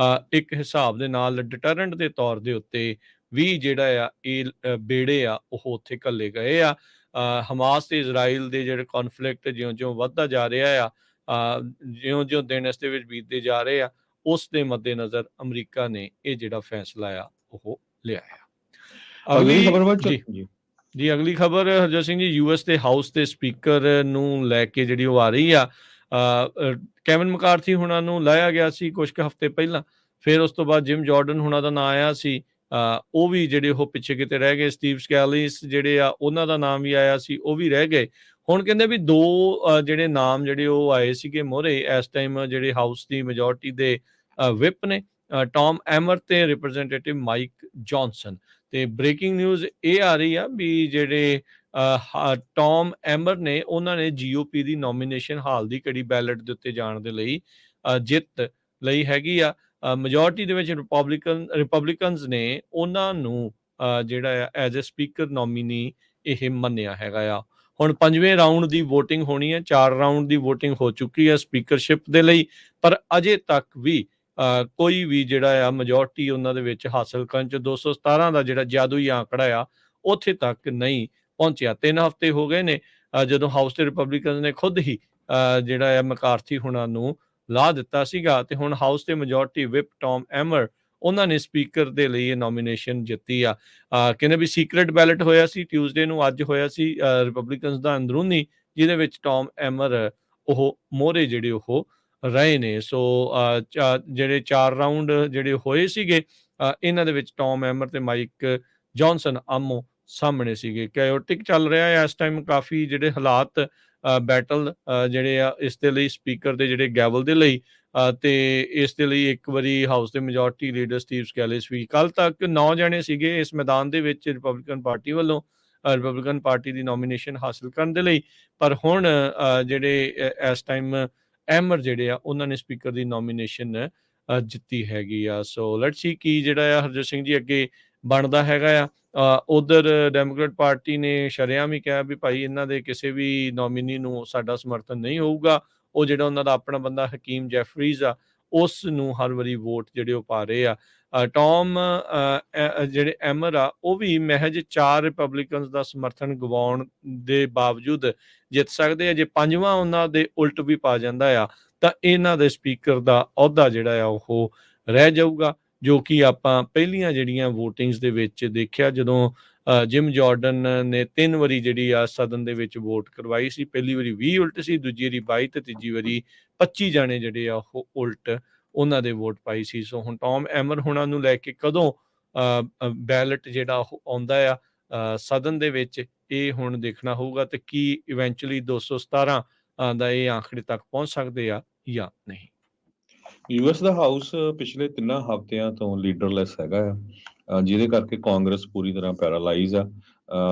ਇੱਕ ਹਿਸਾਬ ਦੇ ਨਾਲ ਡਿਟਰੈਂਟ ਦੇ ਤੌਰ ਦੇ ਉੱਤੇ ਵੀ ਜਿਹੜਾ ਆ ਇਹ ਬੇੜੇ ਆ ਉਹ ਉੱਥੇ ਘੱਲੇ ਗਏ ਆ। ਹਮਾਸ ਤੇ ਇਜ਼ਰਾਈਲ ਦੇ ਜਿਹੜੇ ਕੌਨਫਲਿਕਟ ਜਿਉਂ-ਜਿਉਂ ਵੱਧਦਾ ਜਾ ਰਿਹਾ ਆ, ਜਿਉਂ-ਜਿਉਂ ਦਿਨ ਇਸ ਦੇ ਵਿੱਚ ਬੀਤਦੇ ਜਾ ਰਹੇ ਆ, ਉਸ ਦੇ ਮੱਦੇਨਜ਼ਰ ਅਮਰੀਕਾ ਨੇ ਇਹ ਜਿਹੜਾ ਫੈਸਲਾ ਆ ਉਹ ਲਿਆ ਆ। ਅਗਲੀ ਖਬਰ ਵੱਲ ਜੀ, ਜੀ ਅਗਲੀ ਖਬਰ ਹਰਜੋਤ ਸਿੰਘ ਜੀ ਯੂਐਸ ਦੇ ਹਾਊਸ ਦੇ ਸਪੀਕਰ ਨੂੰ ਲੈ ਕੇ ਜਿਹੜੀ ਉਹ ਆ ਰਹੀ ਆ। ਕੈਵਨ ਮਕਾਰਥੀ ਹੁਣਾਂ ਨੂੰ ਲਾਇਆ ਗਿਆ ਸੀ ਕੁਝ ਕੁ ਹਫ਼ਤੇ ਪਹਿਲਾਂ, ਫਿਰ ਉਸ ਤੋਂ ਬਾਅਦ ਜਿਮ ਜਾਰਡਨ ਹੁਣਾਂ ਦਾ ਨਾਂ ਆਇਆ ਸੀ, ਉਹ ਵੀ ਜਿਹੜੇ ਉਹ ਪਿੱਛੇ ਕਿਤੇ ਰਹਿ ਗਏ। ਸਟੀਵ ਸਕੈਲਿਸ ਜਿਹੜੇ ਆ ਉਹਨਾਂ ਦਾ ਨਾਮ ਵੀ ਆਇਆ ਸੀ, ਉਹ ਵੀ ਰਹਿ ਗਏ। ਹੁਣ ਕਹਿੰਦੇ ਵੀ ਦੋ ਜਿਹੜੇ ਨਾਮ ਜਿਹੜੇ ਉਹ ਆਏ ਸੀਗੇ ਮੋਹਰੇ ਇਸ ਟਾਈਮ ਜਿਹੜੇ ਹਾਊਸ ਦੀ ਮੈਜੋਰਟੀ ਦੇ ਵਿਪ ਨੇ, ਟੌਮ ਐਮਰ ਤੇ ਰਿਪਰੈਜ਼ੈਂਟੇਟਿਵ ਮਾਈਕ ਜੌਨਸਨ। ਤੇ ਬ੍ਰੇਕਿੰਗ ਨਿਊਜ਼ ਇਹ ਆ ਰਹੀ ਆ ਵੀ ਜਿਹੜੇ ਟੌਮ ਐਮਰ ਨੇ ਉਹਨਾਂ ਨੇ GOP ਦੀ ਨੋਮੀਨੇਸ਼ਨ ਹਾਲ ਦੀ ਘੜੀ ਬੈਲਟ ਦੇ ਉੱਤੇ ਜਾਣ ਦੇ ਲਈ ਜਿੱਤ ਲਈ ਹੈਗੀ ਆ। ਮੈਜੋਰਟੀ ਦੇ ਵਿੱਚ ਰਿਪਬਲਿਕਨਸ ਨੇ ਉਹਨਾਂ ਨੂੰ ਜਿਹੜਾ ਆ ਐਜ਼ ਅ ਸਪੀਕਰ ਨੋਮੀਨੀ ਇਹ ਮੰਨਿਆ ਹੈਗਾ ਆ। ਹੁਣ 5ਵੇਂ ਰਾਊਂਡ ਦੀ ਵੋਟਿੰਗ ਹੋਣੀ ਹੈ। 4 ਰਾਊਂਡ ਦੀ ਵੋਟਿੰਗ ਹੋ ਚੁੱਕੀ ਹੈ ਸਪੀਕਰਸ਼ਿਪ ਦੇ ਲਈ, ਪਰ ਅਜੇ ਤੱਕ ਵੀ ਕੋਈ ਵੀ ਜਿਹੜਾ ਆ ਮੈਜੋਰਟੀ ਉਹਨਾਂ ਦੇ ਵਿੱਚ ਹਾਸਲ ਕਰਨ 'ਚ 217 ਦਾ ਜਿਹੜਾ ਜਾਦੂਈ ਆਂਕੜਾ ਆ ਉੱਥੇ ਤੱਕ ਨਹੀਂ ਪਹੁੰਚਿਆ। 3 ਹਫ਼ਤੇ ਹੋ ਗਏ ਨੇ ਜਦੋਂ ਹਾਊਸ ਦੇ ਰਿਪਬਲਿਕਨਸ ਨੇ ਖੁਦ ਹੀ ਜਿਹੜਾ ਆ ਮਕਾਰਥੀ ਹੁਣਾਂ ਨੂੰ ਲਾ ਦਿੱਤਾ ਸੀਗਾ, ਤੇ ਹੁਣ ਹਾਊਸ ਦੇ ਮੈਜੋਰਟੀ ਵਿਪ ਟੌਮ ਐਮਰ ਉਹਨਾਂ ਨੇ ਸਪੀਕਰ ਦੇ ਲਈ ਇਹ ਨੋਮੀਨੇਸ਼ਨ ਜਿੱਤੀ ਆ। ਕਹਿੰਦੇ ਵੀ ਸੀਕ੍ਰੇਟ ਬੈਲਟ ਹੋਇਆ ਸੀ ਟਿਊਜ਼ਡੇ ਨੂੰ, ਅੱਜ ਹੋਇਆ ਸੀ ਰਿਪਬਲਿਕਨਸ ਦਾ ਅੰਦਰੂਨੀ, ਜਿਹਦੇ ਵਿੱਚ ਟੌਮ ਐਮਰ ਉਹ ਮੋਹਰੇ ਜਿਹੜੇ ਉਹ ਰਹੇ ਨੇ। ਸੋ ਜਿਹੜੇ 4 ਰਾਊਂਡ ਜਿਹੜੇ ਹੋਏ ਸੀਗੇ ਇਹਨਾਂ ਦੇ ਵਿੱਚ ਟੌਮ ਐਮਰ ਤੇ ਮਾਈਕ ਜੌਨਸਨ ਆਮੋ ਸਾਹਮਣੇ ਸੀਗੇ। ਕੈਓਟਿਕ ਚੱਲ ਰਿਹਾ ਹੈ ਇਸ ਟਾਈਮ ਕਾਫੀ ਜਿਹੜੇ ਹਾਲਾਤ ਬੈਟਲ ਜਿਹੜੇ ਆ ਇਸ ਦੇ ਲਈ ਸਪੀਕਰ ਦੇ ਜਿਹੜੇ ਗੈਵਲ ਦੇ ਲਈ, ਤੇ ਇਸ ਦੇ ਲਈ ਇੱਕ ਵਾਰੀ ਹਾਊਸ ਦੇ ਮੈਜੋਰਟੀ ਲੀਡਰ ਸਟੀਵ ਸਕੈਲਿਸ ਵੀ, ਕੱਲ ਤੱਕ 9 ਜਣੇ ਸੀਗੇ ਇਸ ਮੈਦਾਨ ਦੇ ਵਿੱਚ ਰਿਪਬਲਿਕਨ ਪਾਰਟੀ ਵੱਲੋਂ ਰਿਪਬਲਿਕਨ ਪਾਰਟੀ ਦੀ ਨੋਮੀਨੇਸ਼ਨ ਹਾਸਲ ਕਰਨ ਦੇ ਲਈ, ਪਰ ਹੁਣ ਜਿਹੜੇ ਇਸ ਟਾਈਮ ਐਮਰ ਜਿਹੜੇ ਆ ਉਹਨਾਂ ਨੇ ਸਪੀਕਰ ਦੀ ਨੋਮੀਨੇਸ਼ਨ ਜਿੱਤੀ ਹੈਗੀ ਆ। ਸੋ ਲੈਟਸ ਸੀ ਕੀ ਜਿਹੜਾ ਆ ਹਰਜੋਤ ਸਿੰਘ ਜੀ ਅੱਗੇ ਬਣਦਾ ਹੈਗਾ ਆ। ਉਧਰ ਡੈਮੋਕ੍ਰੇਟ ਪਾਰਟੀ ਨੇ ਸ਼ਰੇਆਮ ਹੀ ਕਿਹਾ ਵੀ ਭਾਈ ਇਹਨਾਂ ਦੇ ਕਿਸੇ ਵੀ ਨੋਮੀਨੀ ਨੂੰ ਸਾਡਾ ਸਮਰਥਨ ਨਹੀਂ ਹੋਊਗਾ। ਉਹ ਜਿਹੜਾ ਉਹਨਾਂ ਦਾ ਆਪਣਾ ਬੰਦਾ ਹਕੀਮ ਜੈਫਰੀਜ਼ ਆ ਉਸ ਨੂੰ ਹਰ ਵਾਰੀ ਵੋਟ ਜਿਹੜੇ ਉਹ ਪਾ ਰਹੇ ਆ। ਟੌਮ ਜਿਹੜੇ ਐਮਰ ਆ ਉਹ ਵੀ ਮਹਿਜ 4 ਰਿਪਬਲਿਕਨਸ ਦਾ ਸਮਰਥਨ ਗਵਾਉਣ ਦੇ ਬਾਵਜੂਦ ਜਿੱਤ ਸਕਦੇ ਆ। ਜੇ 5ਵਾਂ ਉਹਨਾਂ ਦੇ ਉਲਟ ਵੀ ਪਾ ਜਾਂਦਾ ਆ ਤਾਂ ਇਹਨਾਂ ਦੇ ਸਪੀਕਰ ਦਾ ਅਹੁਦਾ ਜਿਹੜਾ ਆ ਉਹ ਰਹਿ ਜਾਊਗਾ, ਜੋ ਕਿ ਆਪਾਂ ਪਹਿਲੀਆਂ ਜਿਹੜੀਆਂ ਵੋਟਿੰਗਸ ਦੇ ਵਿੱਚ ਦੇਖਿਆ ਜਦੋਂ ਜਿਮ ਜਾਰਡਨ ਨੇ 3 ਵਾਰੀ ਜਿਹੜੀ ਆ ਸਦਨ ਦੇ ਵਿੱਚ ਵੋਟ ਕਰਵਾਈ ਸੀ। ਪਹਿਲੀ ਵਾਰੀ 20 ਉਲਟ ਸੀ, ਦੂਜੀ ਵਾਰੀ 22 ਤੇ ਤੀਜੀ ਵਾਰੀ 25 ਜਾਣੇ ਜਿਹੜੇ ਆ ਉਹ ਉਲਟ ਉਹਨਾਂ ਦੇ ਵੋਟ ਪਾਈ ਸੀ। ਸੋ ਹੁਣ ਟੌਮ ਐਮਰ ਹੁਣਾਂ ਨੂੰ ਲੈ ਕੇ ਕਦੋਂ ਬੈਲਟ ਜਿਹੜਾ ਉਹ ਆਉਂਦਾ ਆ ਸਦਨ ਦੇ ਵਿੱਚ, ਇਹ ਹੁਣ ਦੇਖਣਾ ਹੋਊਗਾ ਤੇ ਕੀ ਇਵੈਂਚੁਅਲੀ 217 ਦਾ ਇਹ ਆਂਕੜੇ ਤੱਕ ਪਹੁੰਚ ਸਕਦੇ ਆ ਜਾਂ ਨਹੀਂ। ਯੂਐਸ ਦਾ ਹਾਊਸ ਪਿਛਲੇ 3 ਹਫ਼ਤਿਆਂ ਤੋਂ ਲੀਡਰਲੈਸ ਹੈਗਾ ਆ, ਜਿਹਦੇ ਕਰਕੇ ਕਾਂਗਰਸ ਪੂਰੀ ਤਰ੍ਹਾਂ ਪੈਰਾਲਾਈਜ਼ ਆ।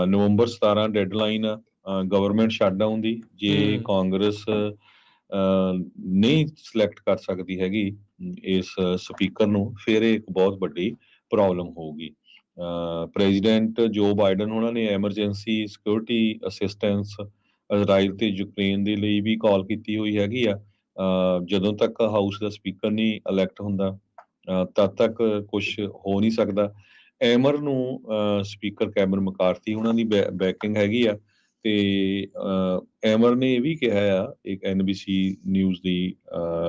ਨਵੰਬਰ 17 ਡੈਡਲਾਈਨ ਆ ਗਵਰਨਮੈਂਟ ਸ਼ਟਡਾਊਨ ਦੀ। ਜੇ ਕਾਂਗਰਸ ਨਹੀਂ ਸਿਲੈਕਟ ਕਰ ਸਕਦੀ ਹੈਗੀ ਇਸ ਸਪੀਕਰ ਨੂੰ, ਫਿਰ ਇਹ ਇੱਕ ਬਹੁਤ ਵੱਡੀ ਪ੍ਰੋਬਲਮ ਹੋਊਗੀ। ਪ੍ਰੈਜ਼ੀਡੈਂਟ ਜੋ ਬਾਈਡਨ ਉਹਨਾਂ ਨੇ ਐਮਰਜੈਂਸੀ ਸਿਕਿਉਰਿਟੀ ਅਸਿਸਟੈਂਸ ਇਜ਼ਰਾਈਲ ਤੇ ਯੂਕਰੇਨ ਦੇ ਲਈ ਵੀ ਕਾਲ ਕੀਤੀ ਹੋਈ ਹੈਗੀ ਆ। ਜਦੋਂ ਤੱਕ ਹਾਊਸ ਦਾ ਸਪੀਕਰ ਨਹੀਂ ਇਲੈਕਟ ਹੁੰਦਾ ਤਦ ਤੱਕ ਕੁਝ ਹੋ ਨਹੀਂ ਸਕਦਾ। ਐਮਰ ਨੂੰ ਸਪੀਕਰ ਕੈਮਰਨ ਮਕਾਰਥੀ ਉਹਨਾਂ ਦੀ ਬੈਕਿੰਗ ਹੈਗੀ ਆ, ਤੇ ਐਮਰ ਨੇ ਇਹ ਵੀ ਕਿਹਾ ਆ ਇੱਕ NBC ਨਿਊਜ਼ ਦੀ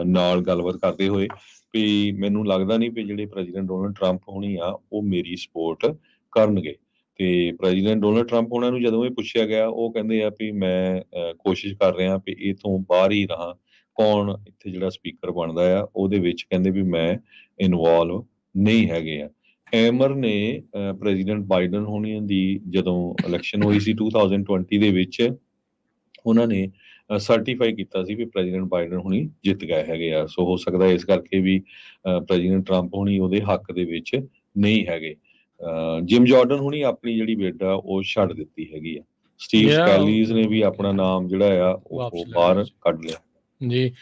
ਨਾਲ ਗੱਲਬਾਤ ਕਰਦੇ ਹੋਏ ਵੀ ਮੈਨੂੰ ਲੱਗਦਾ ਨਹੀਂ ਵੀ ਜਿਹੜੇ ਪ੍ਰੈਜ਼ੀਡੈਂਟ ਡੋਨਲਡ ਟਰੰਪ ਹੋਣੀ ਆ ਉਹ ਮੇਰੀ ਸਪੋਰਟ ਕਰਨਗੇ। ਤੇ ਪ੍ਰੈਜ਼ੀਡੈਂਟ ਡੋਨਲਡ ਟਰੰਪ ਉਹਨਾਂ ਨੂੰ ਜਦੋਂ ਇਹ ਪੁੱਛਿਆ ਗਿਆ ਉਹ ਕਹਿੰਦੇ ਆ ਵੀ ਮੈਂ ਕੋਸ਼ਿਸ਼ ਕਰ ਰਿਹਾ ਵੀ ਇਹ ਤੋਂ ਬਾਹਰ ਹੀ ਰਹਾਂ, ਕੌਣ ਇੱਥੇ ਜਿਹੜਾ ਸਪੀਕਰ ਬਣਦਾ ਆ ਉਹਦੇ ਵਿੱਚ ਕਹਿੰਦੇ ਵੀ ਮੈਂ ਇਨਵੋਲਵ ਨਹੀਂ ਹੈਗੇ ਆ। ਐਮਰ ਨੇ ਪ੍ਰੈਜ਼ੀਡੈਂਟ ਬਾਈਡਨ ਹੋਣੀ ਦੀ ਜਦੋਂ ਇਲੈਕਸ਼ਨ ਹੋਈ ਸੀ 2020 ਦੇ ਵਿੱਚ ਉਹਨਾਂ ਨੇ ਸਰਟੀਫਾਈ ਕੀਤਾ ਸੀ ਵੀ ਪ੍ਰੈਜ਼ੀਡੈਂਟ ਬਾਈਡਨ ਹੁਣੀ ਜਿੱਤ ਗਏ ਹੈਗੇ ਆ। ਸੋ ਹੋ ਸਕਦਾ ਇਸ ਕਰਕੇ ਵੀ ਪ੍ਰੈਜ਼ੀਡੈਂਟ ਟਰੰਪ ਹੁਣੀ ਉਹਦੇ ਹੱਕ ਦੇ ਵਿੱਚ ਨਹੀਂ ਹੈਗੇ। ਜਿਮ ਜਾਰਡਨ ਹੁਣੀ ਆਪਣੀ ਜਿਹੜੀ ਬਿਡ ਆ ਉਹ ਛੱਡ ਦਿੱਤੀ ਹੈਗੀ ਆ। ਸਟੀਵ ਸਕੈਲੀਜ਼ ਨੇ ਵੀ ਆਪਣਾ ਨਾਮ ਜਿਹੜਾ ਆ ਉਹ ਬਾਹਰ ਕੱਢ ਲਿਆ ਜੀ।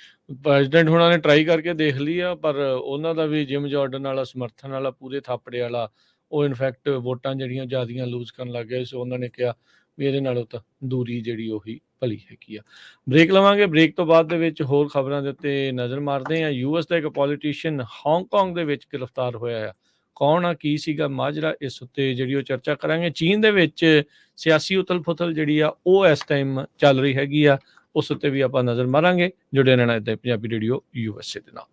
ਪ੍ਰੈਜ਼ੀਡੈਂਟ ਹੁਣਾਂ ਨੇ ਟਰਾਈ ਕਰਕੇ ਦੇਖ ਲਈ ਆ, ਪਰ ਉਹਨਾਂ ਦਾ ਵੀ ਜਿਮ ਜਾਰਡਨ ਵਾਲਾ ਸਮਰਥਨ ਵਾਲਾ ਪੂਰੇ ਥਾਪੜੇ ਵਾਲਾ ਉਹ ਇਨਫੈਕਟ ਵੋਟਾਂ ਜਿਹੜੀਆਂ ਜ਼ਿਆਦੀਆਂ ਲੂਜ਼ ਕਰਨ ਲੱਗ ਗਏ। ਸੋ ਉਹਨਾਂ ਨੇ ਕਿਹਾ ਵੀ ਇਹਦੇ ਨਾਲੋਂ ਤਾਂ ਦੂਰੀ ਜਿਹੜੀ ਉਹੀ ਭਲੀ ਹੈਗੀ ਆ। ਬ੍ਰੇਕ ਲਵਾਂਗੇ, ਬ੍ਰੇਕ ਤੋਂ ਬਾਅਦ ਦੇ ਵਿੱਚ ਹੋਰ ਖਬਰਾਂ ਦੇ ਉੱਤੇ ਨਜ਼ਰ ਮਾਰਦੇ ਹਾਂ। US ਦਾ ਇੱਕ ਪੋਲੀਟੀਸ਼ੀਅਨ ਹਾਂਗਕਾਂਗ ਦੇ ਵਿੱਚ ਗ੍ਰਿਫਤਾਰ ਹੋਇਆ ਆ। ਕੌਣ ਆ, ਕੀ ਸੀਗਾ ਮਾਜਰਾ, ਇਸ ਉੱਤੇ ਜਿਹੜੀ ਉਹ ਚਰਚਾ ਕਰਾਂਗੇ। ਚੀਨ ਦੇ ਵਿੱਚ ਸਿਆਸੀ ਉਥਲ-ਪੁਥਲ ਜਿਹੜੀ ਆ ਉਹ ਇਸ ਟਾਈਮ ਚੱਲ ਰਹੀ ਹੈਗੀ ਆ, ਉਸ ਉੱਤੇ ਵੀ ਆਪਾਂ ਨਜ਼ਰ ਮਾਰਾਂਗੇ। ਜੁੜੇ ਰਹਿਣਾ ਇੱਦਾਂ ਪੰਜਾਬੀ ਰੇਡੀਓ USA ਦੇ ਨਾਲ।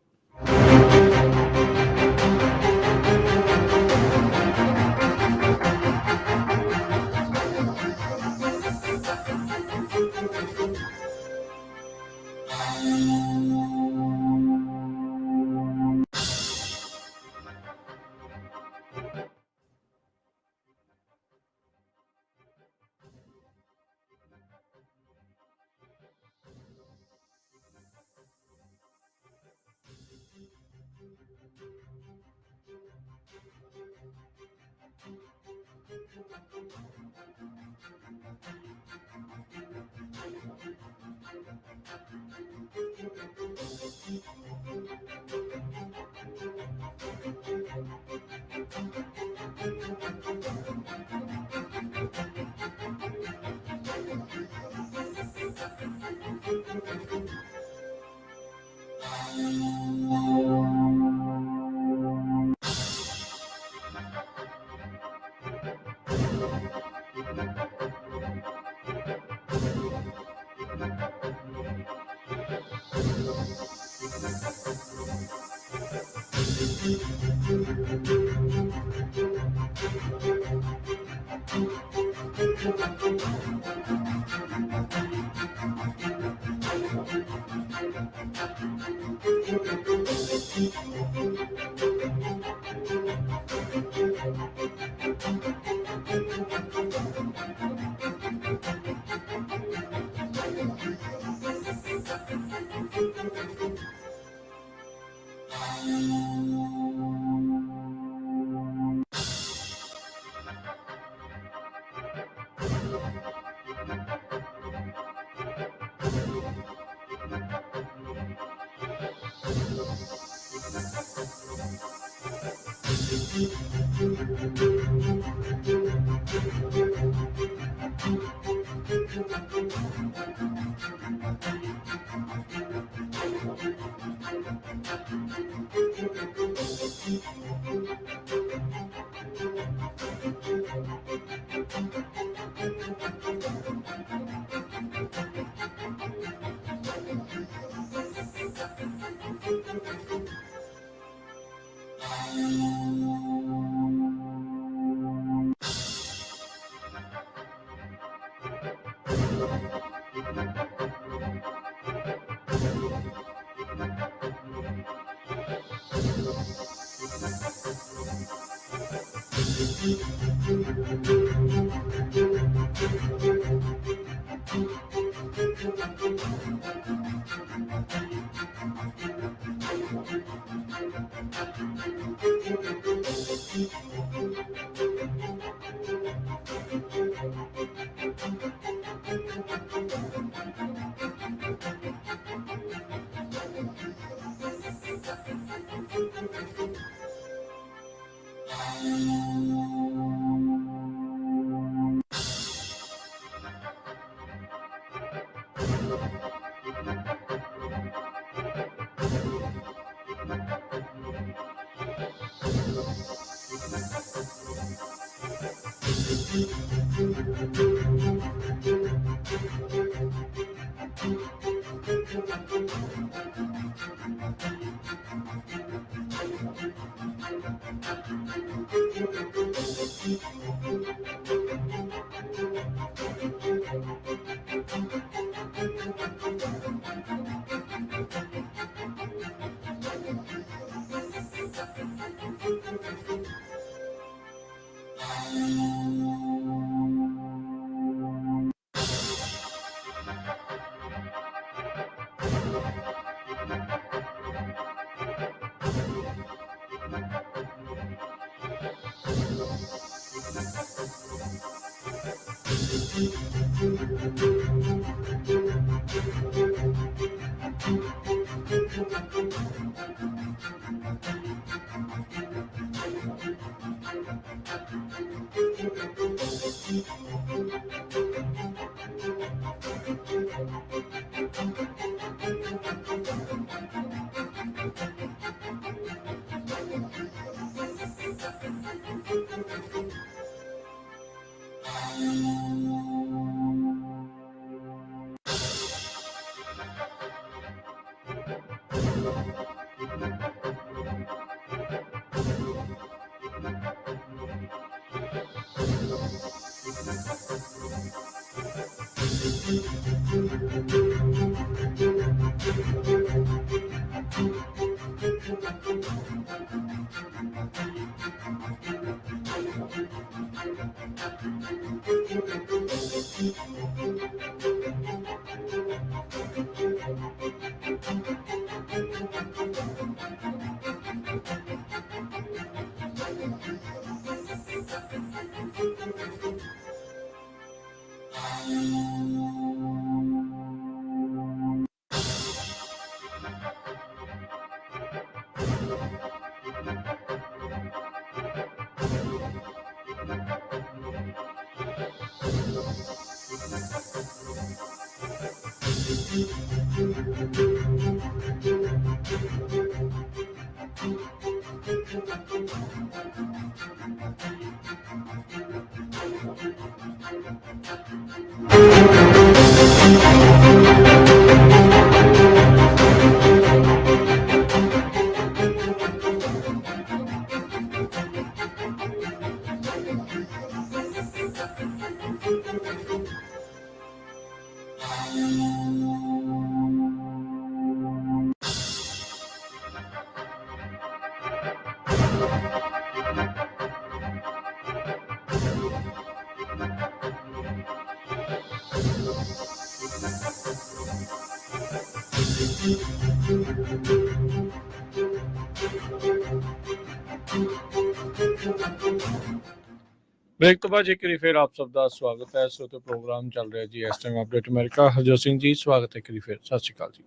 ਬ੍ਰੇਕ ਤੋਂ ਬਾਅਦ ਇੱਕ ਵਾਰੀ ਫਿਰ ਆਪ ਸਭ ਦਾ ਸਵਾਗਤ ਹੈ। ਸੋ ਤੇ ਪ੍ਰੋਗਰਾਮ ਚੱਲ ਰਿਹਾ ਜੀ ਇਸ time update America. Harjot Singh ji ਸਵਾਗਤ ਹੈ ਇੱਕ ਵਾਰੀ ਫਿਰ। ਸਤਿ ਸ਼੍ਰੀ ਅਕਾਲ ਜੀ।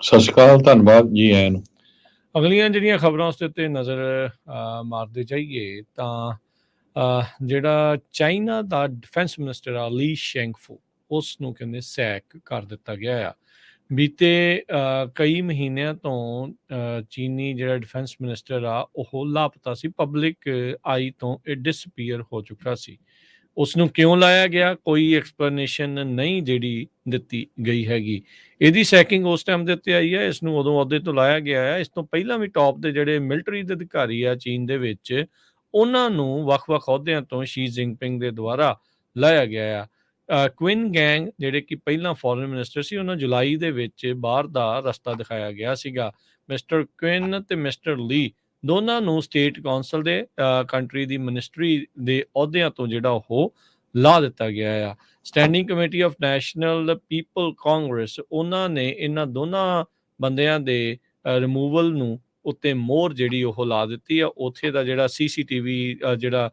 ਸਤਿ ਸ਼੍ਰੀ ਅਕਾਲ, ਧੰਨਵਾਦ ਜੀ ਆਇਆਂ ਨੂੰ। ਅਗਲੀਆਂ ਜਿਹੜੀਆਂ ਖਬਰਾਂ ਉਸ ਦੇ ਉੱਤੇ ਨਜ਼ਰ ਮਾਰਦੇ ਜਾਈਏ ਤਾਂ ਜਿਹੜਾ ਚਾਈਨਾ ਦਾ ਡਿਫੈਂਸ ਮਿਨਿਸਟਰ ਆ ਲੀ ਸ਼ੈਂਗਫੂ, ਉਸ ਨੂੰ ਕਹਿੰਦੇ ਸੈਕ ਕਰ ਦਿੱਤਾ ਗਿਆ ਆ। ਬੀਤੇ ਕਈ ਮਹੀਨਿਆਂ ਤੋਂ ਚੀਨੀ ਜਿਹੜਾ ਡਿਫੈਂਸ ਮਿਨਿਸਟਰ ਆ ਉਹ ਲਾਪਤਾ ਸੀ, ਪਬਲਿਕ ਆਈ ਤੋਂ ਇਹ ਡਿਸਪੀਅਰ ਹੋ ਚੁੱਕਾ ਸੀ। ਉਸ ਨੂੰ ਕਿਉਂ ਲਾਇਆ ਗਿਆ, ਕੋਈ ਐਕਸਪਲੇਨੇਸ਼ਨ ਨਹੀਂ ਜਿਹੜੀ ਦਿੱਤੀ ਗਈ ਹੈਗੀ। ਇਹਦੀ ਸੈਕਿੰਗ ਉਸ ਟਾਈਮ ਦੇ ਉੱਤੇ ਆਈ ਹੈ, ਇਸ ਨੂੰ ਉਦੋਂ ਅਹੁਦੇ ਤੋਂ ਲਾਇਆ ਗਿਆ ਹੈ। ਇਸ ਤੋਂ ਪਹਿਲਾਂ ਵੀ ਟੌਪ ਦੇ ਜਿਹੜੇ ਮਿਲਟਰੀ ਦੇ ਅਧਿਕਾਰੀ ਆ ਚੀਨ ਦੇ ਵਿੱਚ, ਉਹਨਾਂ ਨੂੰ ਵੱਖ-ਵੱਖ ਅਹੁਦਿਆਂ ਤੋਂ ਸ਼ੀ ਜਿਨਪਿੰਗ ਦੇ ਦੁਆਰਾ ਲਾਇਆ ਗਿਆ ਆ। ਕੁਇਨ ਗੈਂਗ ਜਿਹੜੇ ਕਿ ਪਹਿਲਾਂ ਫੋਰਨ ਮਿਨਿਸਟਰ ਸੀ, ਉਹਨਾਂ ਜੁਲਾਈ ਦੇ ਵਿੱਚ ਬਾਹਰ ਦਾ ਰਸਤਾ ਦਿਖਾਇਆ ਗਿਆ ਸੀਗਾ। ਮਿਸਟਰ ਕੁਇਨ ਤੇ ਮਿਸਟਰ ਲੀ ਦੋਨਾਂ ਨੂੰ ਸਟੇਟ ਕੌਂਸਲ ਦੇ ਕੰਟਰੀ ਦੀ ਮਿਨਿਸਟਰੀ ਦੇ ਅਹੁਦਿਆਂ ਤੋਂ ਜਿਹੜਾ ਉਹ ਲਾ ਦਿੱਤਾ ਗਿਆ ਆ। Standing committee of national people Congress, ਉਹਨਾਂ ਨੇ ਇਹਨਾਂ ਦੋਨਾਂ ਬੰਦਿਆਂ ਦੇ ਰਿਮੂਵਲ ਨੂੰ ਉੱਤੇ ਮੋਹਰ ਜਿਹੜੀ ਉਹ ਲਾ ਦਿੱਤੀ ਆ। ਉੱਥੇ ਦਾ ਜਿਹੜਾ CCTV ਜਿਹੜਾ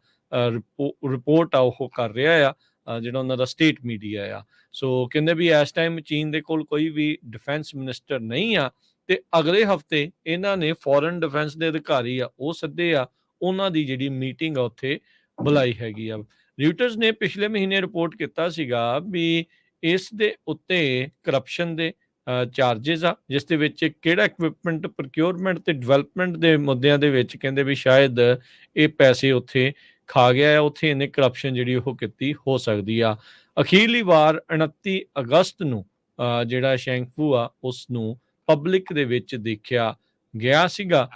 ਰਿਪੋਰਟ ਆ ਉਹ ਕਰ ਰਿਹਾ ਆ, ਜਿਹੜਾ ਉਹਨਾਂ ਦਾ ਸਟੇਟ ਮੀਡੀਆ ਆ। ਸੋ ਕਹਿੰਦੇ ਵੀ ਇਸ ਟਾਈਮ ਚੀਨ ਦੇ ਕੋਲ ਕੋਈ ਵੀ ਡਿਫੈਂਸ ਮਿਨਿਸਟਰ ਨਹੀਂ ਆ, ਤੇ ਅਗਲੇ ਹਫਤੇ ਇਹਨਾਂ ਨੇ ਫੋਰਨ ਡਿਫੈਂਸ ਦੇ ਅਧਿਕਾਰੀ ਆ ਉਹ ਸੱਦੇ ਆ, ਉਹਨਾਂ ਦੀ ਜਿਹੜੀ ਮੀਟਿੰਗ ਆ ਉੱਥੇ ਬੁਲਾਈ ਹੈਗੀ ਆ। ਰਿਊਟਰਸ ਨੇ ਪਿਛਲੇ ਮਹੀਨੇ ਰਿਪੋਰਟ ਕੀਤਾ ਸੀਗਾ ਵੀ ਇਸ ਦੇ ਉੱਤੇ ਕਰਪਸ਼ਨ ਦੇ ਚਾਰजेस ਆ, ਜਿਸ ਦੇ ਵਿੱਚ ਕਿਹੜਾ ਇਕਵਿਪਮੈਂਟ ਪ੍ਰੋਕਿਉਰਮੈਂਟ ਤੇ ਡਿਵੈਲਪਮੈਂਟ ਦੇ ਮੁੱਦਿਆਂ ਦੇ ਵਿੱਚ ਕਹਿੰਦੇ ਵੀ ਸ਼ਾਇਦ ਇਹ ਪੈਸੇ ਉੱਥੇ ਖਾ ਗਿਆ ਹੈ, ਉੱਥੇ ਇਹਨੇ ਕਰਪਸ਼ਨ ਜਿਹੜੀ ਉਹ ਕੀਤੀ ਹੋ ਸਕਦੀ ਆ। ਅਖੀਰਲੀ ਵਾਰ 29 ਅਗਸਤ ਨੂੰ ਜਿਹੜਾ ਸ਼ੈਂਗਫੂ ਆ ਉਸ ਨੂੰ ਪਬਲਿਕ ਦੇ ਵਿੱਚ ਦੇਖਿਆ ਗਿਆ ਸੀਗਾ।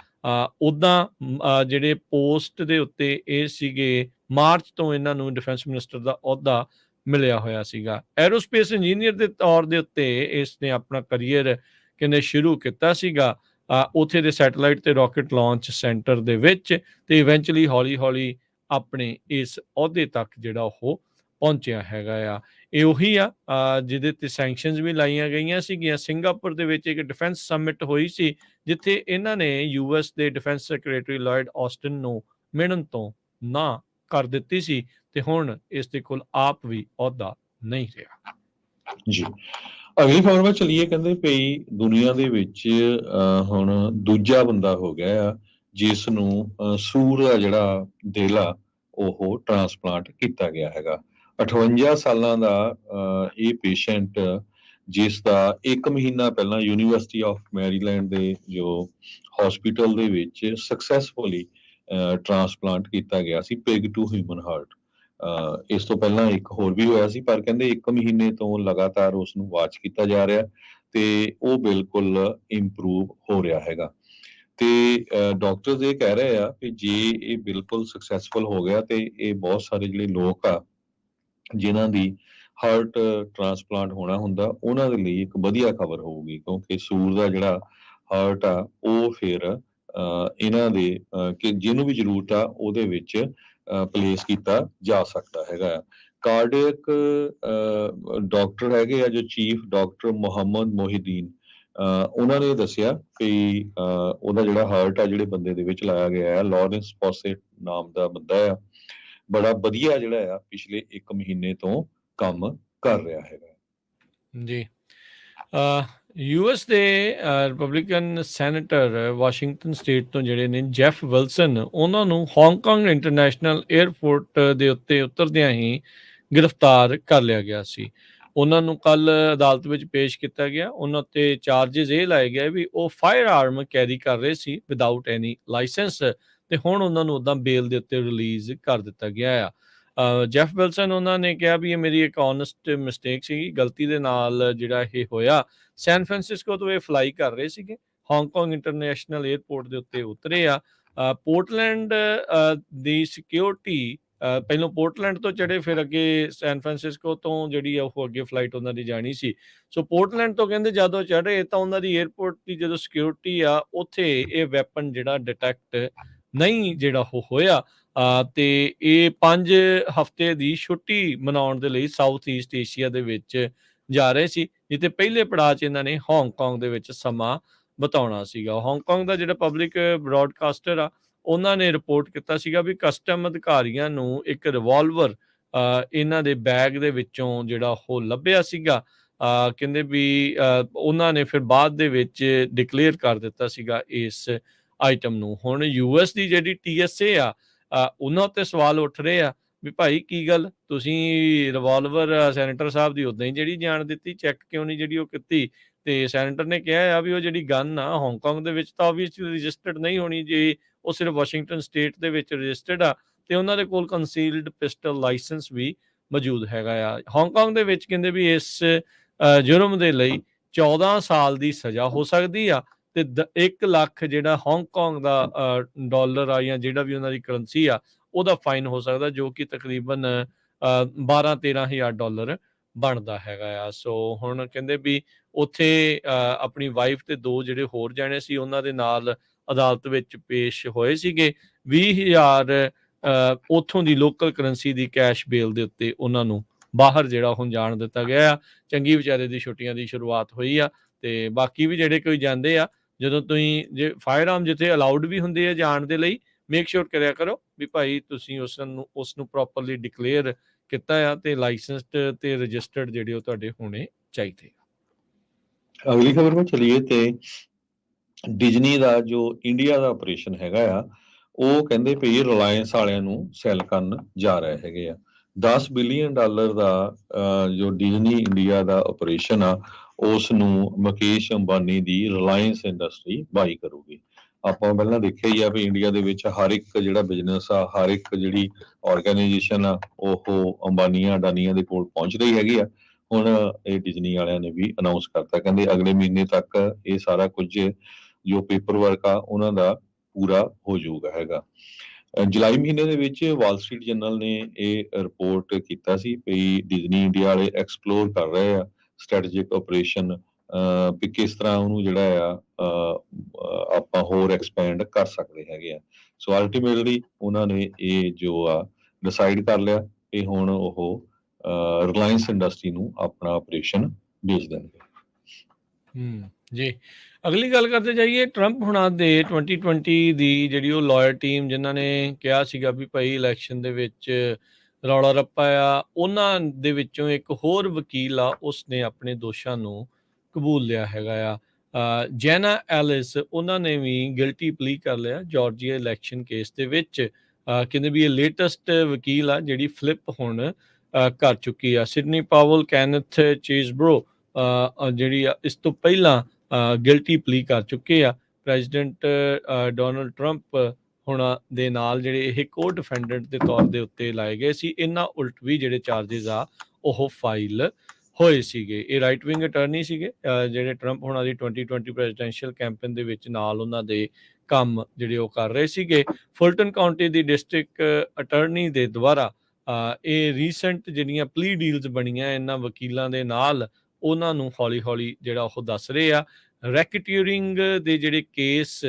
ਉੱਦਾਂ ਜਿਹੜੇ ਪੋਸਟ ਦੇ ਉੱਤੇ ਇਹ ਸੀਗੇ, ਮਾਰਚ ਤੋਂ ਇਹਨਾਂ ਨੂੰ ਡਿਫੈਂਸ ਮਿਨਿਸਟਰ ਦਾ ਅਹੁਦਾ ਮਿਲਿਆ ਹੋਇਆ ਸੀਗਾ। ਐਰੋਸਪੇਸ ਇੰਜੀਨੀਅਰ ਦੇ ਤੌਰ ਦੇ ਉੱਤੇ ਇਸ ਨੇ ਆਪਣਾ ਕਰੀਅਰ ਕਹਿੰਦੇ ਸ਼ੁਰੂ ਕੀਤਾ ਸੀਗਾ ਉੱਥੇ ਦੇ ਸੈਟੇਲਾਈਟ ਤੇ ਰਾਕਟ ਲਾਂਚ ਸੈਂਟਰ ਦੇ ਵਿੱਚ, ਤੇ ਇਵੈਂਚੁਅਲੀ ਹੌਲੀ-ਹੌਲੀ ਆਪਣੇ ਇਸ ਅਹੁਦੇ ਤੱਕ ਜਿਹੜਾ ਉਹ ਪਹੁੰਚਿਆ ਹੈਗਾ ਆ। ਇਹ ਉਹੀ ਆ ਜਿਹਦੇ ਤੇ ਸੈਂਕਸ਼ਨਸ ਵੀ ਲਾਈਆਂ ਗਈਆਂ ਸੀਗੀਆਂ। ਸਿੰਗਾਪੁਰ ਦੇ ਵਿੱਚ ਇੱਕ ਡਿਫੈਂਸ ਸਮਿਟ ਹੋਈ ਸੀ, ਜਿੱਥੇ ਇਹਨਾਂ ਨੇ US ਦੇ ਡਿਫੈਂਸ ਸੈਕਟਰੀ ਲਾਇਡ ਆਸਟਨ ਨੂੰ ਮਿਲਣ ਤੋਂ ਨਾ ਕਰ ਦਿੱਤੀ ਸੀ, ਤੇ ਹੁਣ ਇਸ ਦੇ ਕੋਲ ਆਪ ਵੀ ਅਹੁਦਾ ਨਹੀਂ ਰਿਹਾ ਜੀ। ਅਗਲੀ ਖਬਰ ਵੱਲ ਚਲੀਏ। ਕਹਿੰਦੇ ਪਈ ਦੁਨੀਆ ਦੇ ਵਿੱਚ ਹੁਣ ਦੂਜਾ ਬੰਦਾ ਹੋ ਗਿਆ ਆ ਜਿਸ ਨੂੰ ਸੂਰ ਦਾ ਜਿਹੜਾ ਦਿਲ ਆ ਉਹ ਟ੍ਰਾਂਸਪਲਾਂਟ ਕੀਤਾ ਗਿਆ ਹੈਗਾ। 58 ਸਾਲਾਂ ਦਾ ਇਹ ਪੇਸ਼ੈਂਟ, ਜਿਸ ਦਾ 1 ਮਹੀਨਾ ਪਹਿਲਾਂ ਯੂਨੀਵਰਸਿਟੀ ਆਫ ਮੈਰੀਲੈਂਡ ਦੇ ਜੋ ਹਸਪੀਟਲ ਦੇ ਵਿੱਚ ਸਕਸੈਸਫੁਲੀ ਟ੍ਰਾਂਸਪਲਾਂਟ ਕੀਤਾ ਗਿਆ ਸੀ ਪਿਗ ਟੂ ਹਿਊਮਨ ਹਾਰਟ। ਇਸ ਤੋਂ ਪਹਿਲਾਂ ਇੱਕ ਹੋਰ ਵੀ ਹੋਇਆ ਸੀ, ਪਰ ਕਹਿੰਦੇ 1 ਮਹੀਨੇ ਤੋਂ ਲਗਾਤਾਰ ਉਸ ਨੂੰ ਵਾਚ ਕੀਤਾ ਜਾ ਰਿਹਾ ਤੇ ਉਹ ਬਿਲਕੁਲ ਇੰਪਰੂਵ ਹੋ ਰਿਹਾ ਹੈਗਾ। ਤੇ ਡਾਕਟਰਸ ਇਹ ਕਹਿ ਰਹੇ ਆ ਕਿ ਜੇ ਇਹ ਬਿਲਕੁਲ ਸਕਸੈਸਫੁਲ ਹੋ ਗਿਆ ਤੇ ਇਹ ਬਹੁਤ ਸਾਰੇ ਜਿਹੜੇ ਲੋਕ ਆ ਜਿਨ੍ਹਾਂ ਦੀ ਹਾਰਟ ਟ੍ਰਾਂਸਪਲਾਂਟ ਹੋਣਾ ਹੁੰਦਾ, ਉਹਨਾਂ ਦੇ ਲਈ ਇੱਕ ਵਧੀਆ ਖਬਰ ਹੋਊਗੀ, ਕਿਉਂਕਿ ਸੂਰ ਦਾ ਜਿਹੜਾ ਹਾਰਟ ਆ ਉਹ ਫਿਰ ਇਹਨਾਂ ਦੇ ਕਿ ਜਿਹਨੂੰ ਵੀ ਜ਼ਰੂਰਤ ਆ ਉਹਦੇ ਵਿੱਚ ਪਲੇਸ ਕੀਤਾ ਜਾ ਸਕਦਾ ਹੈਗਾ ਆ। ਕਾਰਡੀਅਕ ਡਾਕਟਰ ਹੈਗੇ ਆ ਜੋ ਚੀਫ ਡਾਕਟਰ ਮੁਹੰਮਦ ਮੋਹਿਦੀਨ, ਉਹਨਾਂ ਨੇ ਦੱਸਿਆ ਕਿ ਉਹਦਾ ਜਿਹੜਾ ਹਾਰਟ ਆ ਜਿਹੜੇ ਬੰਦੇ ਦੇ ਵਿੱਚ ਲਾਇਆ ਗਿਆ ਹੈ, ਲਾਰੈਂਸ ਪੋਸੇਟ ਨਾਮ ਦਾ ਬੰਦਾ ਆ, ਬੜਾ ਵਧੀਆ ਜਿਹੜਾ ਆ ਪਿਛਲੇ 1 ਮਹੀਨੇ ਤੋਂ ਕੰਮ ਕਰ ਰਿਹਾ ਹੈਗਾ ਜੀ। US ਦੇ ਰਿਪਬਲਿਕਨ ਸੈਨੇਟਰ ਵਾਸ਼ਿੰਗਟਨ ਸਟੇਟ ਤੋਂ ਜਿਹੜੇ ਨੇ ਜੈਫ ਵਿਲਸਨ, ਉਹਨਾਂ ਨੂੰ ਹਾਂਗਕਾਂਗ ਇੰਟਰਨੈਸ਼ਨਲ 에ਅਰਪੋਰਟ ਦੇ ਉੱਤੇ ਉਤਰਦਿਆਂ ਹੀ ਗ੍ਰਿਫਤਾਰ ਕਰ ਲਿਆ ਗਿਆ ਸੀ। ਉਹਨਾਂ ਨੂੰ ਕੱਲ ਅਦਾਲਤ ਵਿੱਚ ਪੇਸ਼ ਕੀਤਾ ਗਿਆ। ਉਹਨਾਂ ਤੇ ਚਾਰਜਸ ਇਹ ਲਾਏ ਗਏ ਵੀ ਉਹ ਫਾਇਰ ਆਰਮ ਕੈਰੀ ਕਰ ਰਹੇ ਸੀ ਵਿਦਆਊਟ ਐਨੀ ਲਾਇਸੈਂਸ, ਤੇ ਹੁਣ ਉਹਨਾਂ ਨੂੰ ਉੱਦਾਂ ਬੇਲ ਦੇ ਉੱਤੇ ਰਿਲੀਜ਼ ਕਰ ਦਿੱਤਾ ਗਿਆ ਆ। ਜੈਫ ਵਿਲਸਨ ਉਹਨਾਂ ਨੇ ਕਿਹਾ ਵੀ ਇਹ ਮੇਰੀ ਇੱਕ ਓਨੈਸਟ ਮਿਸਟੇਕ ਸੀਗੀ, ਗਲਤੀ ਦੇ ਨਾਲ ਜਿਹੜਾ ਇਹ ਹੋਇਆ। ਸੈਨ ਫਰਾਂਸਿਸਕੋ ਤੋਂ ਇਹ ਫਲਾਈ ਕਰ ਰਹੇ ਸੀਗੇ, ਹਾਂਗਕਾਂਗ ਇੰਟਰਨੈਸ਼ਨਲ ਏਅਰਪੋਰਟ ਦੇ ਉੱਤੇ ਉਤਰੇ ਆ। ਪੋਰਟਲੈਂਡ ਦੀ ਸਿਕਿਉਰਿਟੀ, ਪਹਿਲੋਂ ਪੋਰਟਲੈਂਡ ਤੋਂ ਚੜੇ, ਫਿਰ ਅੱਗੇ ਸੈਨ ਫਰਾਂਸਿਸਕੋ ਤੋਂ ਜਿਹੜੀ ਆ ਉਹ ਅੱਗੇ ਫਲਾਈਟ ਉਹਨਾਂ ਦੀ ਜਾਣੀ ਸੀ। ਸੋ ਪੋਰਟਲੈਂਡ ਤੋਂ ਕਹਿੰਦੇ ਜਦੋਂ ਚੜੇ ਤਾਂ ਉਹਨਾਂ ਦੀ ਏਅਰਪੋਰਟ ਦੀ ਜਦੋਂ ਸਿਕਿਉਰਿਟੀ ਆ ਉੱਥੇ ਇਹ ਵੈਪਨ ਜਿਹੜਾ ਡਿਟੈਕਟ ਨਹੀਂ ਜਿਹੜਾ ਉਹ ਹੋਇਆ। ਤੇ ਇਹ 5 ਹਫ਼ਤੇ ਦੀ ਛੁੱਟੀ ਮਨਾਉਣ ਦੇ ਲਈ ਸਾਊਥ ਈਸਟ ਏਸ਼ੀਆ ਦੇ ਵਿੱਚ ਜਾ ਰਹੇ ਸੀ, ਜਿੱਥੇ ਪਹਿਲੇ ਪੜਾਅ 'ਚ ਇਹਨਾਂ ਨੇ ਹਾਂਗਕਾਂਗ ਦੇ ਵਿੱਚ ਸਮਾਂ ਬਿਤਾਉਣਾ ਸੀਗਾ। ਹਾਂਗਕਾਂਗ ਦਾ ਜਿਹੜਾ ਪਬਲਿਕ ਬ੍ਰੌਡਕਾਸਟਰ ਆ ਉਹਨਾਂ ਨੇ ਰਿਪੋਰਟ ਕੀਤਾ ਸੀਗਾ ਵੀ ਕਸਟਮ ਅਧਿਕਾਰੀਆਂ ਨੂੰ ਇੱਕ ਰਿਵਾਲਵਰ ਇਹਨਾਂ ਦੇ ਬੈਗ ਦੇ ਵਿੱਚੋਂ ਜਿਹੜਾ ਉਹ ਲੱਭਿਆ ਸੀਗਾ। ਕਹਿੰਦੇ ਵੀ ਉਹਨਾਂ ਨੇ ਫਿਰ ਬਾਅਦ ਦੇ ਵਿੱਚ ਡਿਕਲੇਅਰ ਕਰ ਦਿੱਤਾ ਸੀਗਾ ਇਸ ਆਈਟਮ ਨੂੰ। ਹੁਣ ਯੂਐਸ ਦੀ ਜਿਹੜੀ TSA ਆ ਉਹਨਾਂ ਉੱਤੇ ਸਵਾਲ ਉੱਠ ਰਹੇ ਆ ਵੀ ਭਾਈ ਕੀ ਗੱਲ, ਤੁਸੀਂ ਰਿਵਾਲਵਰ ਸੈਨੇਟਰ ਸਾਹਿਬ ਦੀ ਉਦਾਂ ਹੀ ਜਿਹੜੀ ਜਾਣ ਦਿੱਤੀ, ਚੈੱਕ ਕਿਉਂ ਨਹੀਂ ਜਿਹੜੀ ਉਹ ਕੀਤੀ? ਤੇ ਸੈਨੇਟਰ ਨੇ ਕਿਹਾ ਆ ਵੀ ਉਹ ਜਿਹੜੀ ਗਨ ਆ ਹਾਂਗਕਾਂਗ ਦੇ ਵਿੱਚ ਤਾਂ ਆਬਵੀਅਸਲੀ ਰਜਿਸਟਰਡ ਨਹੀਂ ਹੋਣੀ, ਜੇ ਉਹ ਸਿਰਫ ਵਾਸ਼ਿੰਗਟਨ ਸਟੇਟ ਦੇ ਵਿੱਚ ਰਜਿਸਟਰਡ ਆ, ਤੇ ਉਹਨਾਂ ਦੇ ਕੋਲ ਕੰਸੀਲਡ ਪਿਸਟਲ ਲਾਇਸੈਂਸ ਵੀ ਮੌਜੂਦ ਹੈਗਾ ਆ। ਹਾਂਗਕਾਂਗ ਦੇ ਵਿੱਚ ਕਹਿੰਦੇ ਵੀ ਇਸ ਜੁਰਮ ਦੇ ਲਈ 14 ਸਾਲ ਦੀ ਸਜ਼ਾ ਹੋ ਸਕਦੀ ਆ, ਤੇ 1 ਲੱਖ ਜਿਹੜਾ ਹਾਂਗਕਾਂਗ ਦਾ ਡਾਲਰ ਆ ਜਾਂ ਜਿਹੜਾ ਵੀ ਉਹਨਾਂ ਦੀ ਕਰੰਸੀ ਆ ਉਹਦਾ ਫਾਈਨ ਹੋ ਸਕਦਾ, ਜੋ ਕਿ ਤਕਰੀਬਨ 12-13 ਹਜ਼ਾਰ ਡਾਲਰ ਬਣਦਾ ਹੈਗਾ ਆ। ਸੋ ਹੁਣ ਕਹਿੰਦੇ ਵੀ ਉੱਥੇ ਆਪਣੀ ਵਾਈਫ ਤੇ 2 ਜਿਹੜੇ ਹੋਰ ਜਾਣੇ ਸੀ ਉਹਨਾਂ ਦੇ ਨਾਲ ਅਦਾਲਤ ਵਿੱਚ ਪੇਸ਼ ਹੋਏ ਸੀਗੇ। 20,000 ਉੱਥੋਂ ਦੀ ਲੋਕਲ ਕਰੰਸੀ ਦੀ ਕੈਸ਼ ਬੇਲ ਦੇ ਉੱਤੇ ਉਹਨਾਂ ਨੂੰ ਬਾਹਰ ਜਿਹੜਾ ਹੁਣ ਜਾਣ ਦਿੱਤਾ ਗਿਆ ਆ। ਚੰਗੀ ਵਿਚਾਰੇ ਦੀ ਛੁੱਟੀਆਂ ਦੀ ਸ਼ੁਰੂਆਤ ਹੋਈ ਆ, ਤੇ ਬਾਕੀ ਵੀ ਜਿਹੜੇ ਕੋਈ ਜਾਂਦੇ ਆ, ਜਦੋਂ ਤੁਸੀਂ ਜੇ ਫਾਇਰ ਆਰਮ ਜਿੱਥੇ ਅਲਾਉਡ ਵੀ ਹੁੰਦੇ ਆ ਜਾਣ ਦੇ ਲਈ, ਮੇਕ ਸ਼ੋਰ ਕਰਿਆ ਕਰੋ ਵੀ ਭਾਈ ਤੁਸੀਂ ਉਸ ਨੂੰ ਪ੍ਰੋਪਰਲੀ ਡਿਕਲੇਅਰ ਕੀਤਾ ਆ ਤੇ ਲਾਇਸੈਂਸਡ ਤੇ ਰਜਿਸਟਰਡ ਜਿਹੜੇ ਉਹ ਤੁਹਾਡੇ ਹੋਣੇ ਚਾਹੀਦੇ ਆ। ਅਗਲੀ ਖਬਰ ਵਿੱਚ ਚਲੀਏ ਤੇ ਡਿਜ਼ਨੀ ਦਾ ਜੋ ਇੰਡੀਆ ਦਾ ਆਪਰੇਸ਼ਨ ਹੈਗਾ ਆ, ਉਹ ਕਹਿੰਦੇ ਪਈ ਰਿਲਾਇੰਸ ਵਾਲਿਆਂ ਨੂੰ ਸੈਲ ਕਰਨ ਜਾ ਰਹੇ ਹੈਗੇ ਆ। $10 ਬਿਲੀਅਨ ਦਾ ਜੋ ਡਿਜ਼ਨੀ ਇੰਡੀਆ ਦਾ ਆਪਰੇਸ਼ਨ ਆ, ਉਸ ਨੂੰ ਮੁਕੇਸ਼ ਅੰਬਾਨੀ ਦੀ ਰਿਲਾਇੰਸ ਇੰਡਸਟਰੀ ਬਾਈ ਕਰੂਗੀ। ਆਪਾਂ ਪਹਿਲਾਂ ਦੇਖਿਆ ਹੀ ਆ ਵੀ ਇੰਡੀਆ ਦੇ ਵਿੱਚ ਹਰ ਇੱਕ ਜਿਹੜਾ ਬਿਜ਼ਨਸ ਆ, ਹਰ ਇੱਕ ਜਿਹੜੀ ਆਰਗੇਨਾਈਜੇਸ਼ਨ ਆ, ਉਹ ਅੰਬਾਨੀਆਂ ਅਡਾਨੀਆਂ ਦੇ ਕੋਲ ਪਹੁੰਚ ਰਹੀ ਹੈਗੀ ਆ। ਹੁਣ ਇਹ ਡਿਜ਼ਨੀ ਵਾਲਿਆਂ ਨੇ ਵੀ ਅਨਾਉਂਸ ਕਰਤਾ, ਕਹਿੰਦੇ ਅਗਲੇ ਮਹੀਨੇ ਤੱਕ ਇਹ ਸਾਰਾ ਕੁਝ ਜੋ ਪੇਪਰ ਵਰਕ ਆ ਉਹਨਾਂ ਦਾ ਪੂਰਾ ਹੋ ਜਾਊਗਾ ਹੈਗਾ। ਜੁਲਾਈ ਮਹੀਨੇ ਦੇ ਵਿੱਚ ਵਾਲ ਸਟਰੀਟ ਜਰਨਲ ਨੇ ਇਹ ਰਿਪੋਰਟ ਕੀਤਾ ਸੀ ਵੀ ਡਿਜ਼ਨੀ ਇੰਡੀਆ ਵਾਲੇ ਐਕਸਪਲੋਰ ਕਰ ਰਹੇ ਆ ਸਟ੍ਰੈਟੇਜਿਕ ਆਪਰੇਸ਼ਨ, ਵੀ ਕਿਸ ਤਰ੍ਹਾਂ ਉਹਨੂੰ ਜਿਹੜਾ ਆ ਆਪਾਂ ਹੋਰ ਐਕਸਪੈਂਡ ਕਰ ਸਕਦੇ ਹੈਗੇ ਆ। ਸੋ ਅਲਟੀਮੇਟਲੀ ਉਹਨਾਂ ਨੇ ਇਹ ਜੋ ਆ ਡਿਸਾਈਡ ਕਰ ਲਿਆ ਕਿ ਹੁਣ ਉਹ ਰਿਲਾਇੰਸ ਇੰਡਸਟਰੀ ਨੂੰ ਆਪਣਾ ਆਪਰੇਸ਼ਨ ਵੇਚ ਦੇਣਗੇ। ਜੀ, ਅਗਲੀ ਗੱਲ ਕਰਦੇ ਜਾਈਏ ਟਰੰਪ ਹੁਣਾਂ ਦੇ 2020 ਦੀ ਜਿਹੜੀ ਉਹ ਲਾਇਰ ਟੀਮ, ਜਿਨ੍ਹਾਂ ਨੇ ਕਿਹਾ ਸੀਗਾ ਵੀ ਭਾਈ ਇਲੈਕਸ਼ਨ ਦੇ ਵਿੱਚ ਰੌਲਾ ਰੱਪਾ ਆ, ਉਹਨਾਂ ਦੇ ਵਿੱਚੋਂ ਇੱਕ ਹੋਰ ਵਕੀਲ ਆ, ਉਸਨੇ ਆਪਣੇ ਦੋਸ਼ਾਂ ਨੂੰ ਕਬੂਲ ਲਿਆ ਹੈਗਾ ਆ। ਜੈਨਾ ਐਲਿਸ, ਉਹਨਾਂ ਨੇ ਵੀ ਗਿਲਟੀ ਪਲੀ ਕਰ ਲਿਆ ਜਾਰਜੀਆ ਇਲੈਕਸ਼ਨ ਕੇਸ ਦੇ ਵਿੱਚ। ਕਹਿੰਦੇ ਵੀ ਇਹ ਲੇਟੈਸਟ ਵਕੀਲ ਆ ਜਿਹੜੀ ਫਲਿਪ ਹੁਣ ਕਰ ਚੁੱਕੀ ਆ। ਸਿਡਨੀ ਪਾਵਲ, ਕੈਨਥ ਚੇਜ਼ਬਰੋ ਜਿਹੜੀ ਆ ਇਸ ਤੋਂ ਪਹਿਲਾਂ ਗਿਲਟੀ ਪਲੀ ਕਰ ਚੁੱਕੇ ਆ। ਪ੍ਰੈਜ਼ੀਡੈਂਟ ਡੋਨਲਡ ਟਰੰਪ ਹੁਣਾਂ ਦੇ ਨਾਲ ਜਿਹੜੇ ਇਹ ਕੋ ਡਿਫੈਂਡੈਂਟ ਦੇ ਤੌਰ ਦੇ ਉੱਤੇ ਲਾਏ ਗਏ ਸੀ, ਇਹਨਾਂ ਉਲਟ ਵੀ ਜਿਹੜੇ ਚਾਰਜਸ ਆ ਉਹ ਫਾਈਲ ਹੋਏ ਸੀਗੇ। ਇਹ ਰਾਈਟ ਵਿੰਗ ਅਟਰਨੀ ਸੀਗੇ ਜਿਹੜੇ ਟਰੰਪ ਹੁਣਾਂ ਦੀ 2020 ਪ੍ਰੈਜ਼ੀਡੈਂਸ਼ੀਅਲ ਕੈਂਪੇਨ ਦੇ ਵਿੱਚ ਨਾਲ ਉਹਨਾਂ ਦੇ ਕੰਮ ਜਿਹੜੇ ਉਹ ਕਰ ਰਹੇ ਸੀਗੇ। ਫੁਲਟਨ ਕਾਉਂਟੀ ਦੀ ਡਿਸਟ੍ਰਿਕਟ ਅਟਰਨੀ ਦੇ ਦੁਆਰਾ ਇਹ ਰੀਸੈਂਟ ਜਿਹੜੀਆਂ ਪਲੀ ਡੀਲਸ ਬਣੀਆਂ ਇਹਨਾਂ ਵਕੀਲਾਂ ਦੇ ਨਾਲ, ਉਹਨਾਂ ਨੂੰ ਹੌਲੀ-ਹੌਲੀ ਜਿਹੜਾ ਉਹ ਦੱਸ ਰਹੇ ਆ। ਰੈਕੇਟੀਅਰਿੰਗ ਦੇ ਜਿਹੜੇ ਕੇਸ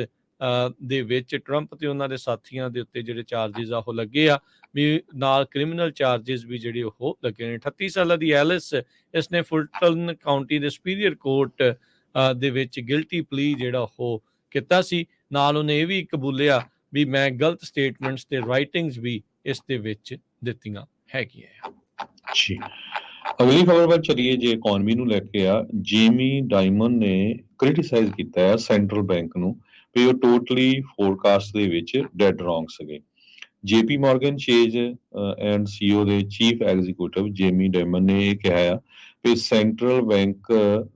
ਦੇ ਵਿੱਚ ਟਰੰਪ ਤੇ ਉਹਨਾਂ ਦੇ ਸਾਥੀਆਂ ਦੇ ਉੱਤੇ ਜਿਹੜੇ ਚਾਰਜਸ ਆ ਉਹ ਲੱਗੇ ਆ, ਵੀ ਨਾਲ ਕ੍ਰਿਮੀਨਲ ਚਾਰਜਸ ਵੀ ਜਿਹੜੇ ਉਹ ਲੱਗੇ ਨੇ। 38 ਸਾਲਾਂ ਦੀ ਐਲਿਸ, ਇਸਨੇ ਫੁਲਟਨ ਕਾਉਂਟੀ ਦੇ ਸੁਪੀਰੀਅਰ ਕੋਰਟ ਦੇ ਵਿੱਚ ਗਿਲਟੀ ਪਲੀ ਜਿਹੜਾ ਉਹ ਕੀਤਾ ਸੀ। ਨਾਲ ਉਹਨੇ ਇਹ ਵੀ ਕਬੂਲਿਆ ਵੀ ਮੈਂ ਗਲਤ ਸਟੇਟਮੈਂਟਸ ਤੇ ਰਾਈਟਿੰਗਸ ਵੀ ਇਸ ਦੇ ਵਿੱਚ ਦਿੱਤੀਆਂ ਹੈਗੀਆਂ। ਜੀ, ਅਗਲੀ ਖਬਰ ਵੱਲ ਚਲੀਏ ਜੇ ਇਕਨੋਮੀ ਨੂੰ ਲੈ ਕੇ ਆ। ਜੇਮੀ ਡਾਇਮਨ ਨੇ ਕ੍ਰਿਟਿਸਾਈਜ਼ ਕੀਤਾ ਹੈ ਸੈਂਟਰਲ ਬੈਂਕ ਨੂੰ ਵੀ ਉਹ ਟੋਟਲੀ ਫੋਰਕਾਸਟ ਦੇ ਵਿੱਚ ਡੈਡ ਰੋਂਗ ਸੀਗੇ। JP Morgan Chase and CEO ਦੇ ਚੀਫ ਐਗਜ਼ੀਕਿਊਟਿਵ ਜੇਮੀ ਡਾਇਮਨ ਨੇ ਇਹ ਕਿਹਾ ਆ ਵੀ ਸੈਂਟਰਲ ਬੈਂਕ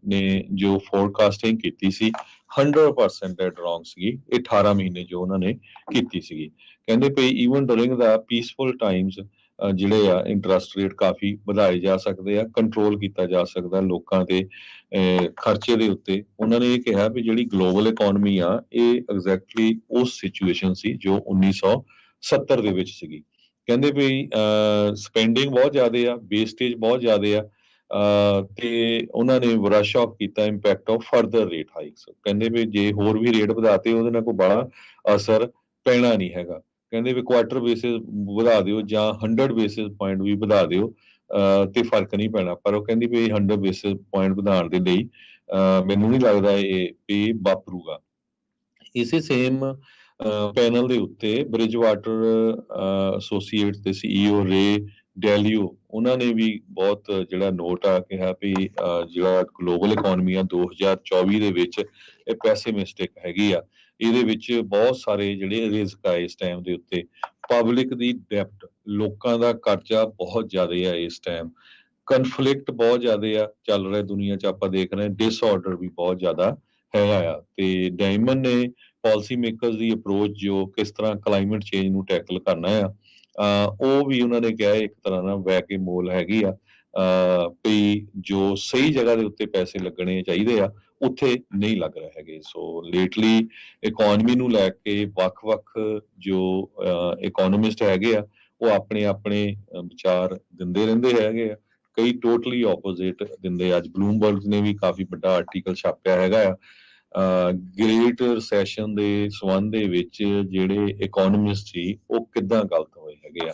ਨੇ ਜੋ ਫੋਰਕਾਸਟਿੰਗ ਕੀਤੀ ਸੀ 100% ਡੈਡ ਰੋਂਗ ਸੀਗੀ। ਇਹ 18 ਮਹੀਨੇ ਜੋ ਉਹਨਾਂ ਨੇ ਕੀਤੀ ਸੀਗੀ। ਕਹਿੰਦੇ ਪਈ ਈਵਨ ਡੂਰਿੰਗ ਦਾ ਪੀਸਫੁਲ ਟਾਈਮਸ ਜਿਹੜੇ ਆ ਇੰਟਰਸਟ ਰੇਟ ਕਾਫੀ ਵਧਾਏ ਜਾ ਸਕਦੇ ਆ, ਕੰਟਰੋਲ ਕੀਤਾ ਜਾ ਸਕਦਾ ਲੋਕਾਂ ਦੇ ਖਰਚੇ ਦੇ ਉੱਤੇ। ਉਹਨਾਂ ਨੇ ਇਹ ਕਿਹਾ ਵੀ ਜਿਹੜੀ ਗਲੋਬਲ ਇਕੋਨਮੀ ਆ ਇਹ ਐਗਜ਼ੈਕਟਲੀ ਉਸ ਸਿਚੁਏਸ਼ਨ ਸੀ ਜੋ 1970 ਦੇ ਵਿੱਚ ਸੀਗੀ। ਕਹਿੰਦੇ ਵੀ ਸਪੈਂਡਿੰਗ ਬਹੁਤ ਜ਼ਿਆਦਾ ਆ, ਵੇਸਟੇਜ ਬਹੁਤ ਜ਼ਿਆਦਾ ਆ, ਤੇ ਉਹਨਾਂ ਨੇ ਬਰਸ਼ ਆਫ ਕੀਤਾ impact of further rate hikes. ਕਹਿੰਦੇ ਵੀ ਜੇ ਹੋਰ ਵੀ ਰੇਟ ਵਧਾਤੇ ਉਹਦੇ ਨਾਲ ਕੋਈ ਬੜਾ ਅਸਰ ਪੈਣਾ ਨਹੀਂ ਹੈਗਾ। ਕਹਿੰਦੇ ਵੀ ਕੁਆਟਰ ਬੇਸਿਸ ਵਧਾ ਦਿਓ ਜਾਂ 100 ਬੇਸਿਸ ਪੁਆਇੰਟ ਵੀ ਵਧਾ ਦਿਓ ਤੇ ਫਰਕ ਨਹੀਂ ਪੈਣਾ। ਪਰ ਉਹ ਕਹਿੰਦੀ ਵੀ 100 ਬੇਸਿਸ ਪੁਆਇੰਟ ਵਧਾਉਣ ਦੇ ਲਈ ਮੈਨੂੰ ਨਹੀਂ ਲੱਗਦਾ ਇਹ ਵਾਪਰੂਗਾ। ਇਸੇ ਸੇਮ ਪੈਨਲ ਦੇ ਉੱਤੇ ਬ੍ਰਿਜ ਵਾਟਰ ਐਸੋਸੀਏਟਸ ਦੇ CEO ਰੇ ਡੈਲੀਓ ਉਹਨਾਂ ਨੇ ਵੀ ਬਹੁਤ ਜਿਹੜਾ ਨੋਟ ਆ ਕਿਹਾ ਵੀ ਜਿਹੜਾ ਗਲੋਬਲ ਇਕੋਨਮੀ ਆ 2024 ਦੇ ਵਿੱਚ ਇਹ ਪੈਸਿਮਿਸਟਿਕ ਹੈਗੀ ਆ। ਇਹਦੇ ਵਿੱਚ ਬਹੁਤ ਸਾਰੇ ਜਿਹੜੇ ਰਿਸਕ ਆ ਇਸ ਟਾਈਮ ਦੇ ਉੱਤੇ। ਪਬਲਿਕ ਦੀ ਡੈਪਟ, ਲੋਕਾਂ ਦਾ ਕਰਜ਼ਾ ਬਹੁਤ ਜ਼ਿਆਦਾ ਆ ਇਸ ਟਾਈਮ। ਕਨਫਲਿਕਟ ਬਹੁਤ ਜ਼ਿਆਦਾ ਆ ਚੱਲ ਰਿਹਾ ਦੁਨੀਆ 'ਚ, ਆਪਾਂ ਦੇਖ ਰਹੇ ਹਾਂ ਡਿਸਆਰਡਰ ਵੀ ਬਹੁਤ ਜ਼ਿਆਦਾ ਹੈਗਾ ਆ। ਤੇ ਡਾਇਮੰਡ ਨੇ ਪਾਲਿਸੀ ਮੇਕਰਸ ਦੀ ਅਪਰੋਚ ਜੋ ਕਿਸ ਤਰ੍ਹਾਂ ਕਲਾਈਮੇਟ ਚੇਂਜ ਨੂੰ ਟੈਕਲ ਕਰਨਾ ਆ ਉਹ ਵੀ ਉਹਨਾਂ ਨੇ ਕਿਹਾ ਇੱਕ ਤਰ੍ਹਾਂ ਨਾਲ ਵੈਕ ਏ ਮੋਲ ਹੈਗੀ ਆ ਵੀ ਜੋ ਸਹੀ ਜਗ੍ਹਾ ਦੇ ਉੱਤੇ ਪੈਸੇ ਲੱਗਣੇ ਚਾਹੀਦੇ ਆ ਉੱਥੇ ਨਹੀਂ ਲੱਗ ਰਹੇ ਹੈਗੇ। ਸੋ ਲੇਟਲੀ ਇਕੋਨਮੀ ਨੂੰ ਲੈ ਕੇ ਵੱਖ-ਵੱਖ ਜੋ ਇਕੋਨੋਮਿਸਟ ਹੈਗੇ ਆ ਉਹ ਆਪਣੇ ਆਪਣੇ ਵਿਚਾਰ ਦਿੰਦੇ ਰਹਿੰਦੇ ਹੈਗੇ ਆ। ਕਈ ਟੋਟਲੀ ਆਪੋਜ਼ਿਟ ਦਿੰਦੇ। ਅੱਜ ਬਲੂਮਬਰਗ ਨੇ ਵੀ ਕਾਫੀ ਵੱਡਾ ਆਰਟੀਕਲ ਛਾਪਿਆ ਹੈਗਾ ਆ ਗ੍ਰੇਟ ਰਿਸੈਸ਼ਨ ਦੇ ਸੰਬੰਧ ਦੇ ਵਿੱਚ ਜਿਹੜੇ ਇਕੋਨੋਮਿਸਟ ਸੀ ਉਹ ਕਿੱਦਾਂ ਗਲਤ ਹੋਏ ਹੈਗੇ ਆ।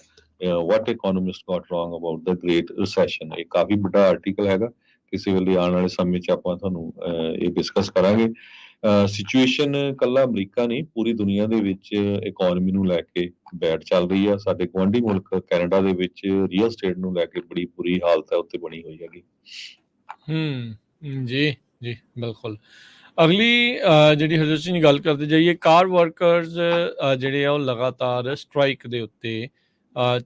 What economist got wrong about the great recession. ਇਹ ਕਾਫੀ ਵੱਡਾ ਆਰਟੀਕਲ ਹੈਗਾ। ਕਿਸੇ ਵੇਲੇ ਆਉਣ ਵਾਲੇ ਸਮੇਂ 'ਚ ਆਪਾਂ ਤੁਹਾਨੂੰ ਇਹ ਡਿਸਕਸ ਕਰਾਂਗੇ। ਸਿਚੁਏਸ਼ਨ ਕੱਲਾ ਅਮਰੀਕਾ ਨਹੀਂ, ਪੂਰੀ ਦੁਨੀਆ ਦੇ ਵਿੱਚ ਇਕੋਨਮੀ ਨੂੰ ਲੈ ਕੇ ਬੈਡ ਚੱਲ ਰਹੀ ਆ। ਸਾਡੇ ਗੁਆਂਢੀ ਮੁਲਕ ਕੈਨੇਡਾ ਦੇ ਵਿੱਚ ਰੀਅਲ ਸਟੇਟ ਨੂੰ ਲੈ ਕੇ ਬੜੀ ਬੁਰੀ ਹਾਲਤ ਹੈ ਉੱਥੇ ਬਣੀ ਹੋਈ ਹੈਗੀ। ਜੀ ਜੀ ਬਿਲਕੁਲ। ਅਗਲੀ ਜਿਹੜੀ ਹਰਜੋਤ ਸਿੰਘ ਗੱਲ ਕਰਦੇ ਜਾਈਏ, ਕਾਰ ਵਰਕਰਸ ਜਿਹੜੇ ਆ ਉਹ ਲਗਾਤਾਰ ਸਟ੍ਰਾਈਕ ਦੇ ਉੱਤੇ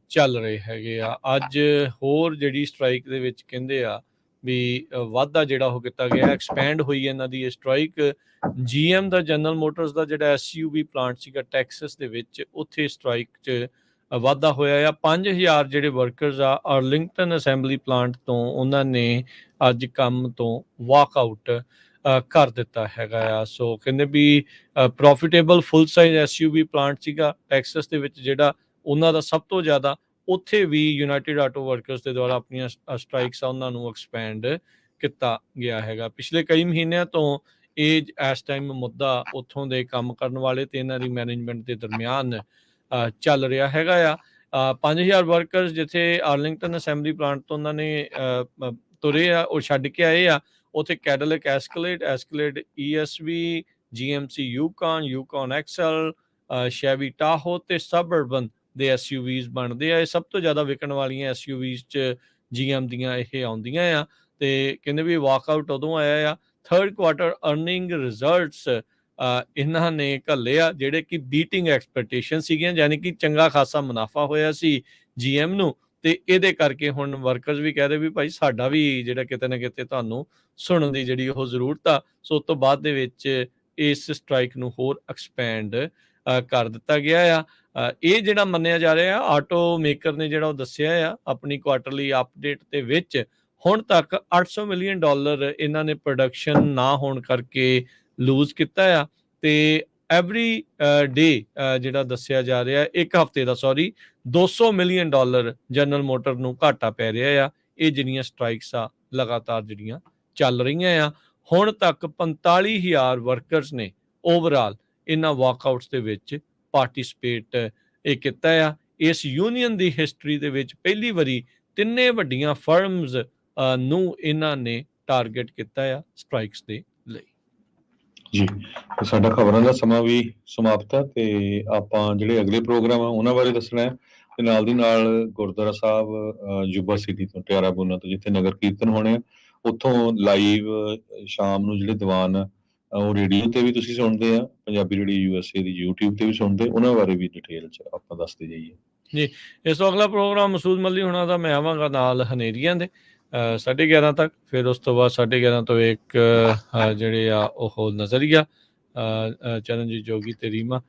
ਚੱਲ ਰਹੇ ਹੈਗੇ ਆ। ਅੱਜ ਹੋਰ ਜਿਹੜੀ ਸਟ੍ਰਾਈਕ ਦੇ ਵਿੱਚ ਕਹਿੰਦੇ ਆ ਵੀ ਵਾਧਾ ਜਿਹੜਾ ਉਹ ਕੀਤਾ ਗਿਆ, ਐਕਸਪੈਂਡ ਹੋਈ ਇਹਨਾਂ ਦੀ ਇਹ ਸਟ੍ਰਾਈਕ। GM ਦਾ ਜਨਰਲ ਮੋਟਰਸ ਦਾ ਜਿਹੜਾ SUV ਪਲਾਂਟ ਸੀਗਾ ਟੈਕਸਸ ਦੇ ਵਿੱਚ, ਉੱਥੇ ਸਟ੍ਰਾਈਕ 'ਚ ਵਾਧਾ ਹੋਇਆ ਆ। 5000 ਜਿਹੜੇ ਵਰਕਰਸ ਆ ਅਰਲਿੰਗਟਨ ਅਸੈਂਬਲੀ ਪਲਾਂਟ ਤੋਂ ਉਹਨਾਂ ਨੇ ਅੱਜ ਕੰਮ ਤੋਂ ਵਾਕਆਊਟ ਕਰ ਦਿੱਤਾ ਹੈਗਾ ਆ। ਸੋ ਕਹਿੰਦੇ ਵੀ profitable full size SUV plant ਸੀਗਾ ਟੈਕਸਸ ਦੇ ਵਿੱਚ ਜਿਹੜਾ ਉਹਨਾਂ ਦਾ ਸਭ ਤੋਂ ਜ਼ਿਆਦਾ। ਉੱਥੇ ਵੀ ਯੂਨਾਈਟਿਡ ਆਟੋ ਵਰਕਰਸ ਦੇ ਦੁਆਰਾ ਆਪਣੀਆਂ ਸਟ੍ਰਾਈਕਸ ਆ ਉਹਨਾਂ ਨੂੰ ਐਕਸਪੈਂਡ ਕੀਤਾ ਗਿਆ ਹੈਗਾ। ਪਿਛਲੇ ਕਈ ਮਹੀਨਿਆਂ ਤੋਂ ਇਹ ਇਸ ਟਾਈਮ ਮੁੱਦਾ ਉੱਥੋਂ ਦੇ ਕੰਮ ਕਰਨ ਵਾਲੇ ਤੇ ਇਹਨਾਂ ਦੀ ਮੈਨੇਜਮੈਂਟ ਦੇ ਦਰਮਿਆਨ ਚੱਲ ਰਿਹਾ ਹੈਗਾ ਆ। 5000 ਵਰਕਰਸ ਜਿੱਥੇ ਆਰਲਿੰਗਟਨ ਅਸੈਂਬਲੀ ਪਲਾਂਟ ਤੋਂ ਉਹਨਾਂ ਨੇ ਤੁਰੇ ਆ, ਉਹ ਛੱਡ ਕੇ ਆਏ ਆ। ਉੱਥੇ ਕੈਡਿਲਕ ਐਸਕਲੇਡ ESV, GMC ਯੂਕਾਨ Excel, Shavi Tahoe ਤੇ ਸਬਅਰਬਨ ਦੇ SUVs ਬਣਦੇ ਆ। ਇਹ ਸਭ ਤੋਂ ਜ਼ਿਆਦਾ ਵਿਕਣ ਵਾਲੀਆਂ SUVs 'ਚ GM ਦੀਆਂ ਇਹ ਆਉਂਦੀਆਂ ਆ। ਤੇ ਕਹਿੰਦੇ ਵੀ ਵਾਕਆਊਟ ਉਦੋਂ ਆਇਆ ਆ। ਥਰਡ ਕੁਆਰਟਰ ਅਰਨਿੰਗ ਰਿਜ਼ਲਟਸ ਇਹਨਾਂ ਨੇ ਘੱਲੇ ਆ ਜਿਹੜੇ ਕਿ ਬੀਟਿੰਗ ਐਕਸਪੈਕਟੇਸ਼ਨ ਸੀਗੀਆਂ, ਯਾਨੀ ਕਿ ਚੰਗਾ ਖਾਸਾ ਮੁਨਾਫਾ ਹੋਇਆ ਸੀ GM ਨੂੰ। ਤੇ ਇਹਦੇ ਕਰਕੇ ਹੁਣ ਵਰਕਰਸ ਵੀ ਕਹਿ ਰਹੇ ਵੀ ਭਾਈ ਸਾਡਾ ਵੀ ਜਿਹੜਾ ਕਿਤੇ ਨਾ ਕਿਤੇ ਤੁਹਾਨੂੰ ਸੁਣਨ ਦੀ ਜਿਹੜੀ ਉਹ ਜ਼ਰੂਰਤ ਆ। ਸੋ ਉਸ ਤੋਂ ਬਾਅਦ ਦੇ ਵਿੱਚ ਇਸ ਸਟ੍ਰਾਈਕ ਨੂੰ ਹੋਰ ਐਕਸਪੈਂਡ ਕਰ ਦਿੱਤਾ ਗਿਆ ਆ। ਇਹ ਜਿਹੜਾ ਮੰਨਿਆ ਜਾ ਰਿਹਾ ਆਟੋ ਮੇਕਰ ਨੇ ਜਿਹੜਾ ਉਹ ਦੱਸਿਆ ਆ ਆਪਣੀ ਕੁਆਟਰਲੀ ਅਪਡੇਟ ਦੇ ਵਿੱਚ, ਹੁਣ ਤੱਕ $800 ਮਿਲੀਅਨ ਇਹਨਾਂ ਨੇ ਪ੍ਰੋਡਕਸ਼ਨ ਨਾ ਹੋਣ ਕਰਕੇ ਲੂਜ਼ ਕੀਤਾ ਆ। ਤੇ ਐਵਰੀ ਡੇ ਜਿਹੜਾ ਦੱਸਿਆ ਜਾ ਰਿਹਾ ਇੱਕ ਹਫ਼ਤੇ ਦਾ $200 ਮਿਲੀਅਨ ਜਨਰਲ ਮੋਟਰ ਨੂੰ ਘਾਟਾ ਪੈ ਰਿਹਾ ਆ। ਇਹ ਜਿਹੜੀਆਂ ਸਟ੍ਰਾਈਕਸ ਆ ਲਗਾਤਾਰ ਜਿਹੜੀਆਂ ਚੱਲ ਰਹੀਆਂ ਆ। ਹੁਣ ਤੱਕ 45000 ਵਰਕਰਸ ਨੇ ਓਵਰਆਲ ਇਹਨਾਂ ਵਾਕਆਊਟਸ ਦੇ ਵਿੱਚ ਪਾਰਟੀਸਪੇਟ ਇਹ ਕੀਤਾ ਆ। ਇਸ ਯੂਨੀਅਨ ਦੀ ਹਿਸਟਰੀ ਦੇ ਵਿੱਚ ਪਹਿਲੀ ਵਾਰੀ ਤਿੰਨੇ ਵੱਡੀਆਂ ਫਰਮਸ ਨੂੰ ਇਹਨਾਂ ਨੇ ਟਾਰਗੇਟ ਕੀਤਾ ਆ ਸਟ੍ਰਾਈਕਸ ਦੇ ਲਈ। ਜੀ, ਸਾਡਾ ਖਬਰਾਂ ਦਾ ਸਮਾਂ ਵੀ ਸਮਾਪਤ ਹੈ ਤੇ ਆਪਾਂ ਜਿਹੜੇ ਅਗਲੇ ਪ੍ਰੋਗਰਾਮ ਆ ਉਹਨਾਂ ਬਾਰੇ ਦੱਸਣਾ ਹੈ। ਤੇ ਨਾਲ ਦੀ ਨਾਲ ਗੁਰਦੁਆਰਾ ਸਾਹਿਬ ਯੂਬਾ ਸਿਟੀ ਤੋਂ ਟਿਆਰਾ ਬੂਨਾ ਤੋਂ ਜਿੱਥੇ ਨਗਰ ਕੀਰਤਨ ਹੋਣੇ ਆ, ਉੱਥੋਂ ਲਾਈਵ ਸ਼ਾਮ ਨੂੰ ਜਿਹੜੇ ਦੀਵਾਨ ਉਹ ਰੇਡੀਓ ਤੇ ਵੀ ਤੁਸੀਂ ਸੁਣਦੇ ਆ, ਪੰਜਾਬੀ ਰੇਡੀਓ USA ਦੀ YouTube ਤੇ ਵੀ ਸੁਣਦੇ, ਉਹਨਾਂ ਬਾਰੇ ਵੀ ਡਿਟੇਲ 'ਚ ਆਪਾਂ ਦੱਸਦੇ ਜਾਈਏ। ਜੀ, ਇਸ ਤੋਂ ਅਗਲਾ ਪ੍ਰੋਗਰਾਮ ਮਸੂਦ ਮੱਲੀ ਹੋਣਾ ਦਾ ਮੈਂ ਆਵਾਂਗਾ ਨਾਲ ਹਨੇਰੀਆਂ ਦੇ। 11:30 ਤੱਕ। ਫਿਰ ਉਸ ਤੋਂ ਬਾਅਦ 11:30 ਤੋਂ ਇੱਕ ਜਿਹੜੇ ਆ ਉਹ ਨਜ਼ਰੀਆ ਚਰਨਜੀਤ ਜੋਗੀ ਤੇ ਰੀਮਾ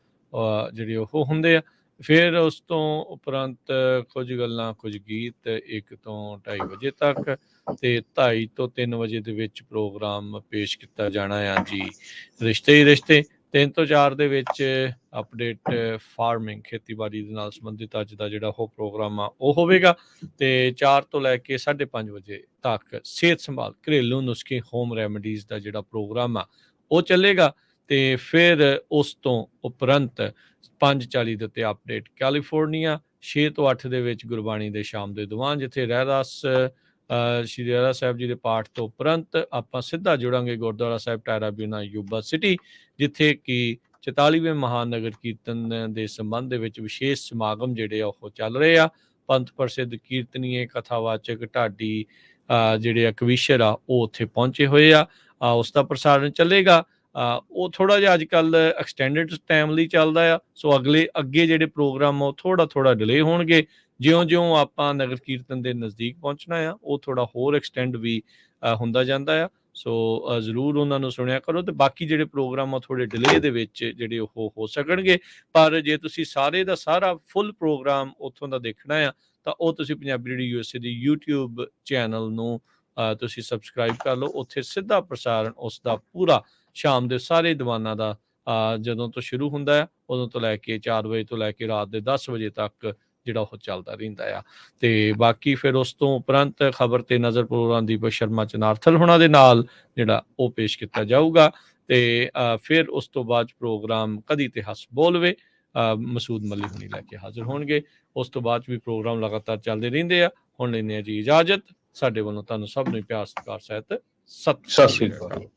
ਜਿਹੜੇ ਉਹ ਹੁੰਦੇ ਆ। ਫਿਰ ਉਸ ਤੋਂ ਉਪਰੰਤ ਕੁਝ ਗੱਲਾਂ ਕੁਝ ਗੀਤ 1 ਤੋਂ 2:30 ਵਜੇ ਤੱਕ ਤੇ 2:30 ਤੋਂ 3 ਵਜੇ ਦੇ ਵਿੱਚ ਪ੍ਰੋਗਰਾਮ ਪੇਸ਼ ਕੀਤਾ ਜਾਣਾ ਆ ਜੀ ਰਿਸ਼ਤੇ ਹੀ ਰਿਸ਼ਤੇ। 3 ਤੋਂ 4 ਦੇ ਵਿੱਚ ਅਪਡੇਟ ਫਾਰਮਿੰਗ ਖੇਤੀਬਾੜੀ ਦੇ ਨਾਲ ਸੰਬੰਧਿਤ ਅੱਜ ਦਾ ਜਿਹੜਾ ਉਹ ਪ੍ਰੋਗਰਾਮ ਆ ਉਹ ਹੋਵੇਗਾ। ਤੇ 4 ਤੋਂ ਲੈ ਕੇ 5:30 ਵਜੇ ਤੱਕ ਸਿਹਤ ਸੰਭਾਲ ਘਰੇਲੂ ਨੁਸਖੇ ਹੋਮ ਰੈਮਡੀਜ਼ ਦਾ ਜਿਹੜਾ ਪ੍ਰੋਗਰਾਮ ਆ ਉਹ ਚੱਲੇਗਾ। ਤੇ ਫਿਰ ਉਸ ਤੋਂ ਉਪਰੰਤ 5:40 ਦੇ ਉੱਤੇ ਅਪਡੇਟ ਕੈਲੀਫੋਰਨੀਆ। 6 ਤੋਂ 8 ਦੇ ਵਿੱਚ ਗੁਰਬਾਣੀ ਦੇ ਸ਼ਾਮ ਦੇ ਦੀਵਾਨ, ਜਿੱਥੇ ਰਹਿਰਾਸ ਸ਼੍ਰੀ ਰਹਿਰਾਸ ਸਾਹਿਬ ਜੀ ਦੇ ਪਾਠ ਤੋਂ ਉਪਰੰਤ ਆਪਾਂ ਸਿੱਧਾ ਜੁੜਾਂਗੇ ਗੁਰਦੁਆਰਾ ਸਾਹਿਬ ਟਾਇਰਾ ਬਿਊਨਾ ਯੂਬਾ ਸਿਟੀ, ਜਿੱਥੇ ਕਿ 44ਵੇਂ ਮਹਾਨ ਨਗਰ ਕੀਰਤਨ ਦੇ ਸੰਬੰਧ ਦੇ ਵਿੱਚ ਵਿਸ਼ੇਸ਼ ਸਮਾਗਮ ਜਿਹੜੇ ਆ ਉਹ ਚੱਲ ਰਹੇ ਆ। ਪੰਥ ਪ੍ਰਸਿੱਧ ਕੀਰਤਨੀਏ ਕਥਾਵਾਚਕ ਢਾਡੀ ਜਿਹੜੇ ਆ ਕਵੀਸ਼ਰ ਆ ਉਹ ਉੱਥੇ ਪਹੁੰਚੇ ਹੋਏ ਆ। ਉਸ ਦਾ ਪ੍ਰਸਾਰਣ ਚੱਲੇਗਾ। ਉਹ ਥੋੜ੍ਹਾ ਜਿਹਾ ਅੱਜ ਕੱਲ੍ਹ ਐਕਸਟੈਂਡਡ ਟਾਈਮ ਲਈ ਚੱਲਦਾ ਆ। ਸੋ ਅੱਗੇ ਜਿਹੜੇ ਪ੍ਰੋਗਰਾਮ ਆ ਉਹ ਥੋੜ੍ਹਾ ਡਿਲੇ ਹੋਣਗੇ। ਜਿਉਂ ਆਪਾਂ ਨਗਰ ਕੀਰਤਨ ਦੇ ਨਜ਼ਦੀਕ ਪਹੁੰਚਣਾ ਆ ਉਹ ਥੋੜ੍ਹਾ ਹੋਰ ਐਕਸਟੈਂਡ ਵੀ ਹੁੰਦਾ ਜਾਂਦਾ ਆ। ਸੋ ਜ਼ਰੂਰ ਉਹਨਾਂ ਨੂੰ ਸੁਣਿਆ ਕਰੋ। ਤੇ ਬਾਕੀ ਜਿਹੜੇ ਪ੍ਰੋਗਰਾਮ ਆ ਥੋੜ੍ਹੇ ਡਿਲੇ ਦੇ ਵਿੱਚ ਜਿਹੜੇ ਉਹ ਹੋ ਸਕਣਗੇ। ਪਰ ਜੇ ਤੁਸੀਂ ਸਾਰੇ ਦਾ ਸਾਰਾ ਫੁੱਲ ਪ੍ਰੋਗਰਾਮ ਉੱਥੋਂ ਦਾ ਦੇਖਣਾ ਆ ਤਾਂ ਉਹ ਤੁਸੀਂ ਪੰਜਾਬੀ ਰੇਡੀਓ USA ਦੀ YouTube ਚੈਨਲ ਨੂੰ ਤੁਸੀਂ ਸਬਸਕ੍ਰਾਈਬ ਕਰ ਲਓ। ਉੱਥੇ ਸਿੱਧਾ ਪ੍ਰਸਾਰਣ ਉਸ ਦਾ ਪੂਰਾ ਸ਼ਾਮ ਦੇ ਸਾਰੇ ਦੀਵਾਨਾਂ ਦਾ ਜਦੋਂ ਤੋਂ ਸ਼ੁਰੂ ਹੁੰਦਾ ਆ ਉਦੋਂ ਤੋਂ ਲੈ ਕੇ 4 ਵਜੇ ਤੋਂ ਲੈ ਕੇ ਰਾਤ ਦੇ 10 ਵਜੇ ਤੱਕ ਜਿਹੜਾ ਉਹ ਚੱਲਦਾ ਰਹਿੰਦਾ ਆ। ਤੇ ਬਾਕੀ ਫਿਰ ਉਸ ਤੋਂ ਉਪਰੰਤ ਖਬਰ ਤੇ ਨਜ਼ਰ ਪ੍ਰੋਗਰਾਮ ਦੀਪਕ ਸ਼ਰਮਾ ਚਨਾਰਥਲ ਹੋਣਾ ਦੇ ਨਾਲ ਜਿਹੜਾ ਉਹ ਪੇਸ਼ ਕੀਤਾ ਜਾਊਗਾ। ਤੇ ਫਿਰ ਉਸ ਤੋਂ ਬਾਅਦ ਪ੍ਰੋਗਰਾਮ ਕਦੀ ਤੇ ਹੱਸ ਬੋਲਵੇ ਮਸੂਦ ਮੱਲੀ ਹੁਣੀ ਲੈ ਕੇ ਹਾਜ਼ਰ ਹੋਣਗੇ। ਉਸ ਤੋਂ ਬਾਅਦ ਵੀ ਪ੍ਰੋਗਰਾਮ ਲਗਾਤਾਰ ਚੱਲਦੇ ਰਹਿੰਦੇ ਆ। ਹੁਣ ਲੈਂਦੇ ਆ ਜੀ ਇਜਾਜ਼ਤ। ਸਾਡੇ ਵੱਲੋਂ ਤੁਹਾਨੂੰ ਸਭ ਨੂੰ ਪਿਆਰ ਸਤਿਕਾਰ ਸਹਿਤ ਸਤਿ ਸ਼੍ਰੀ ਅਕਾਲ।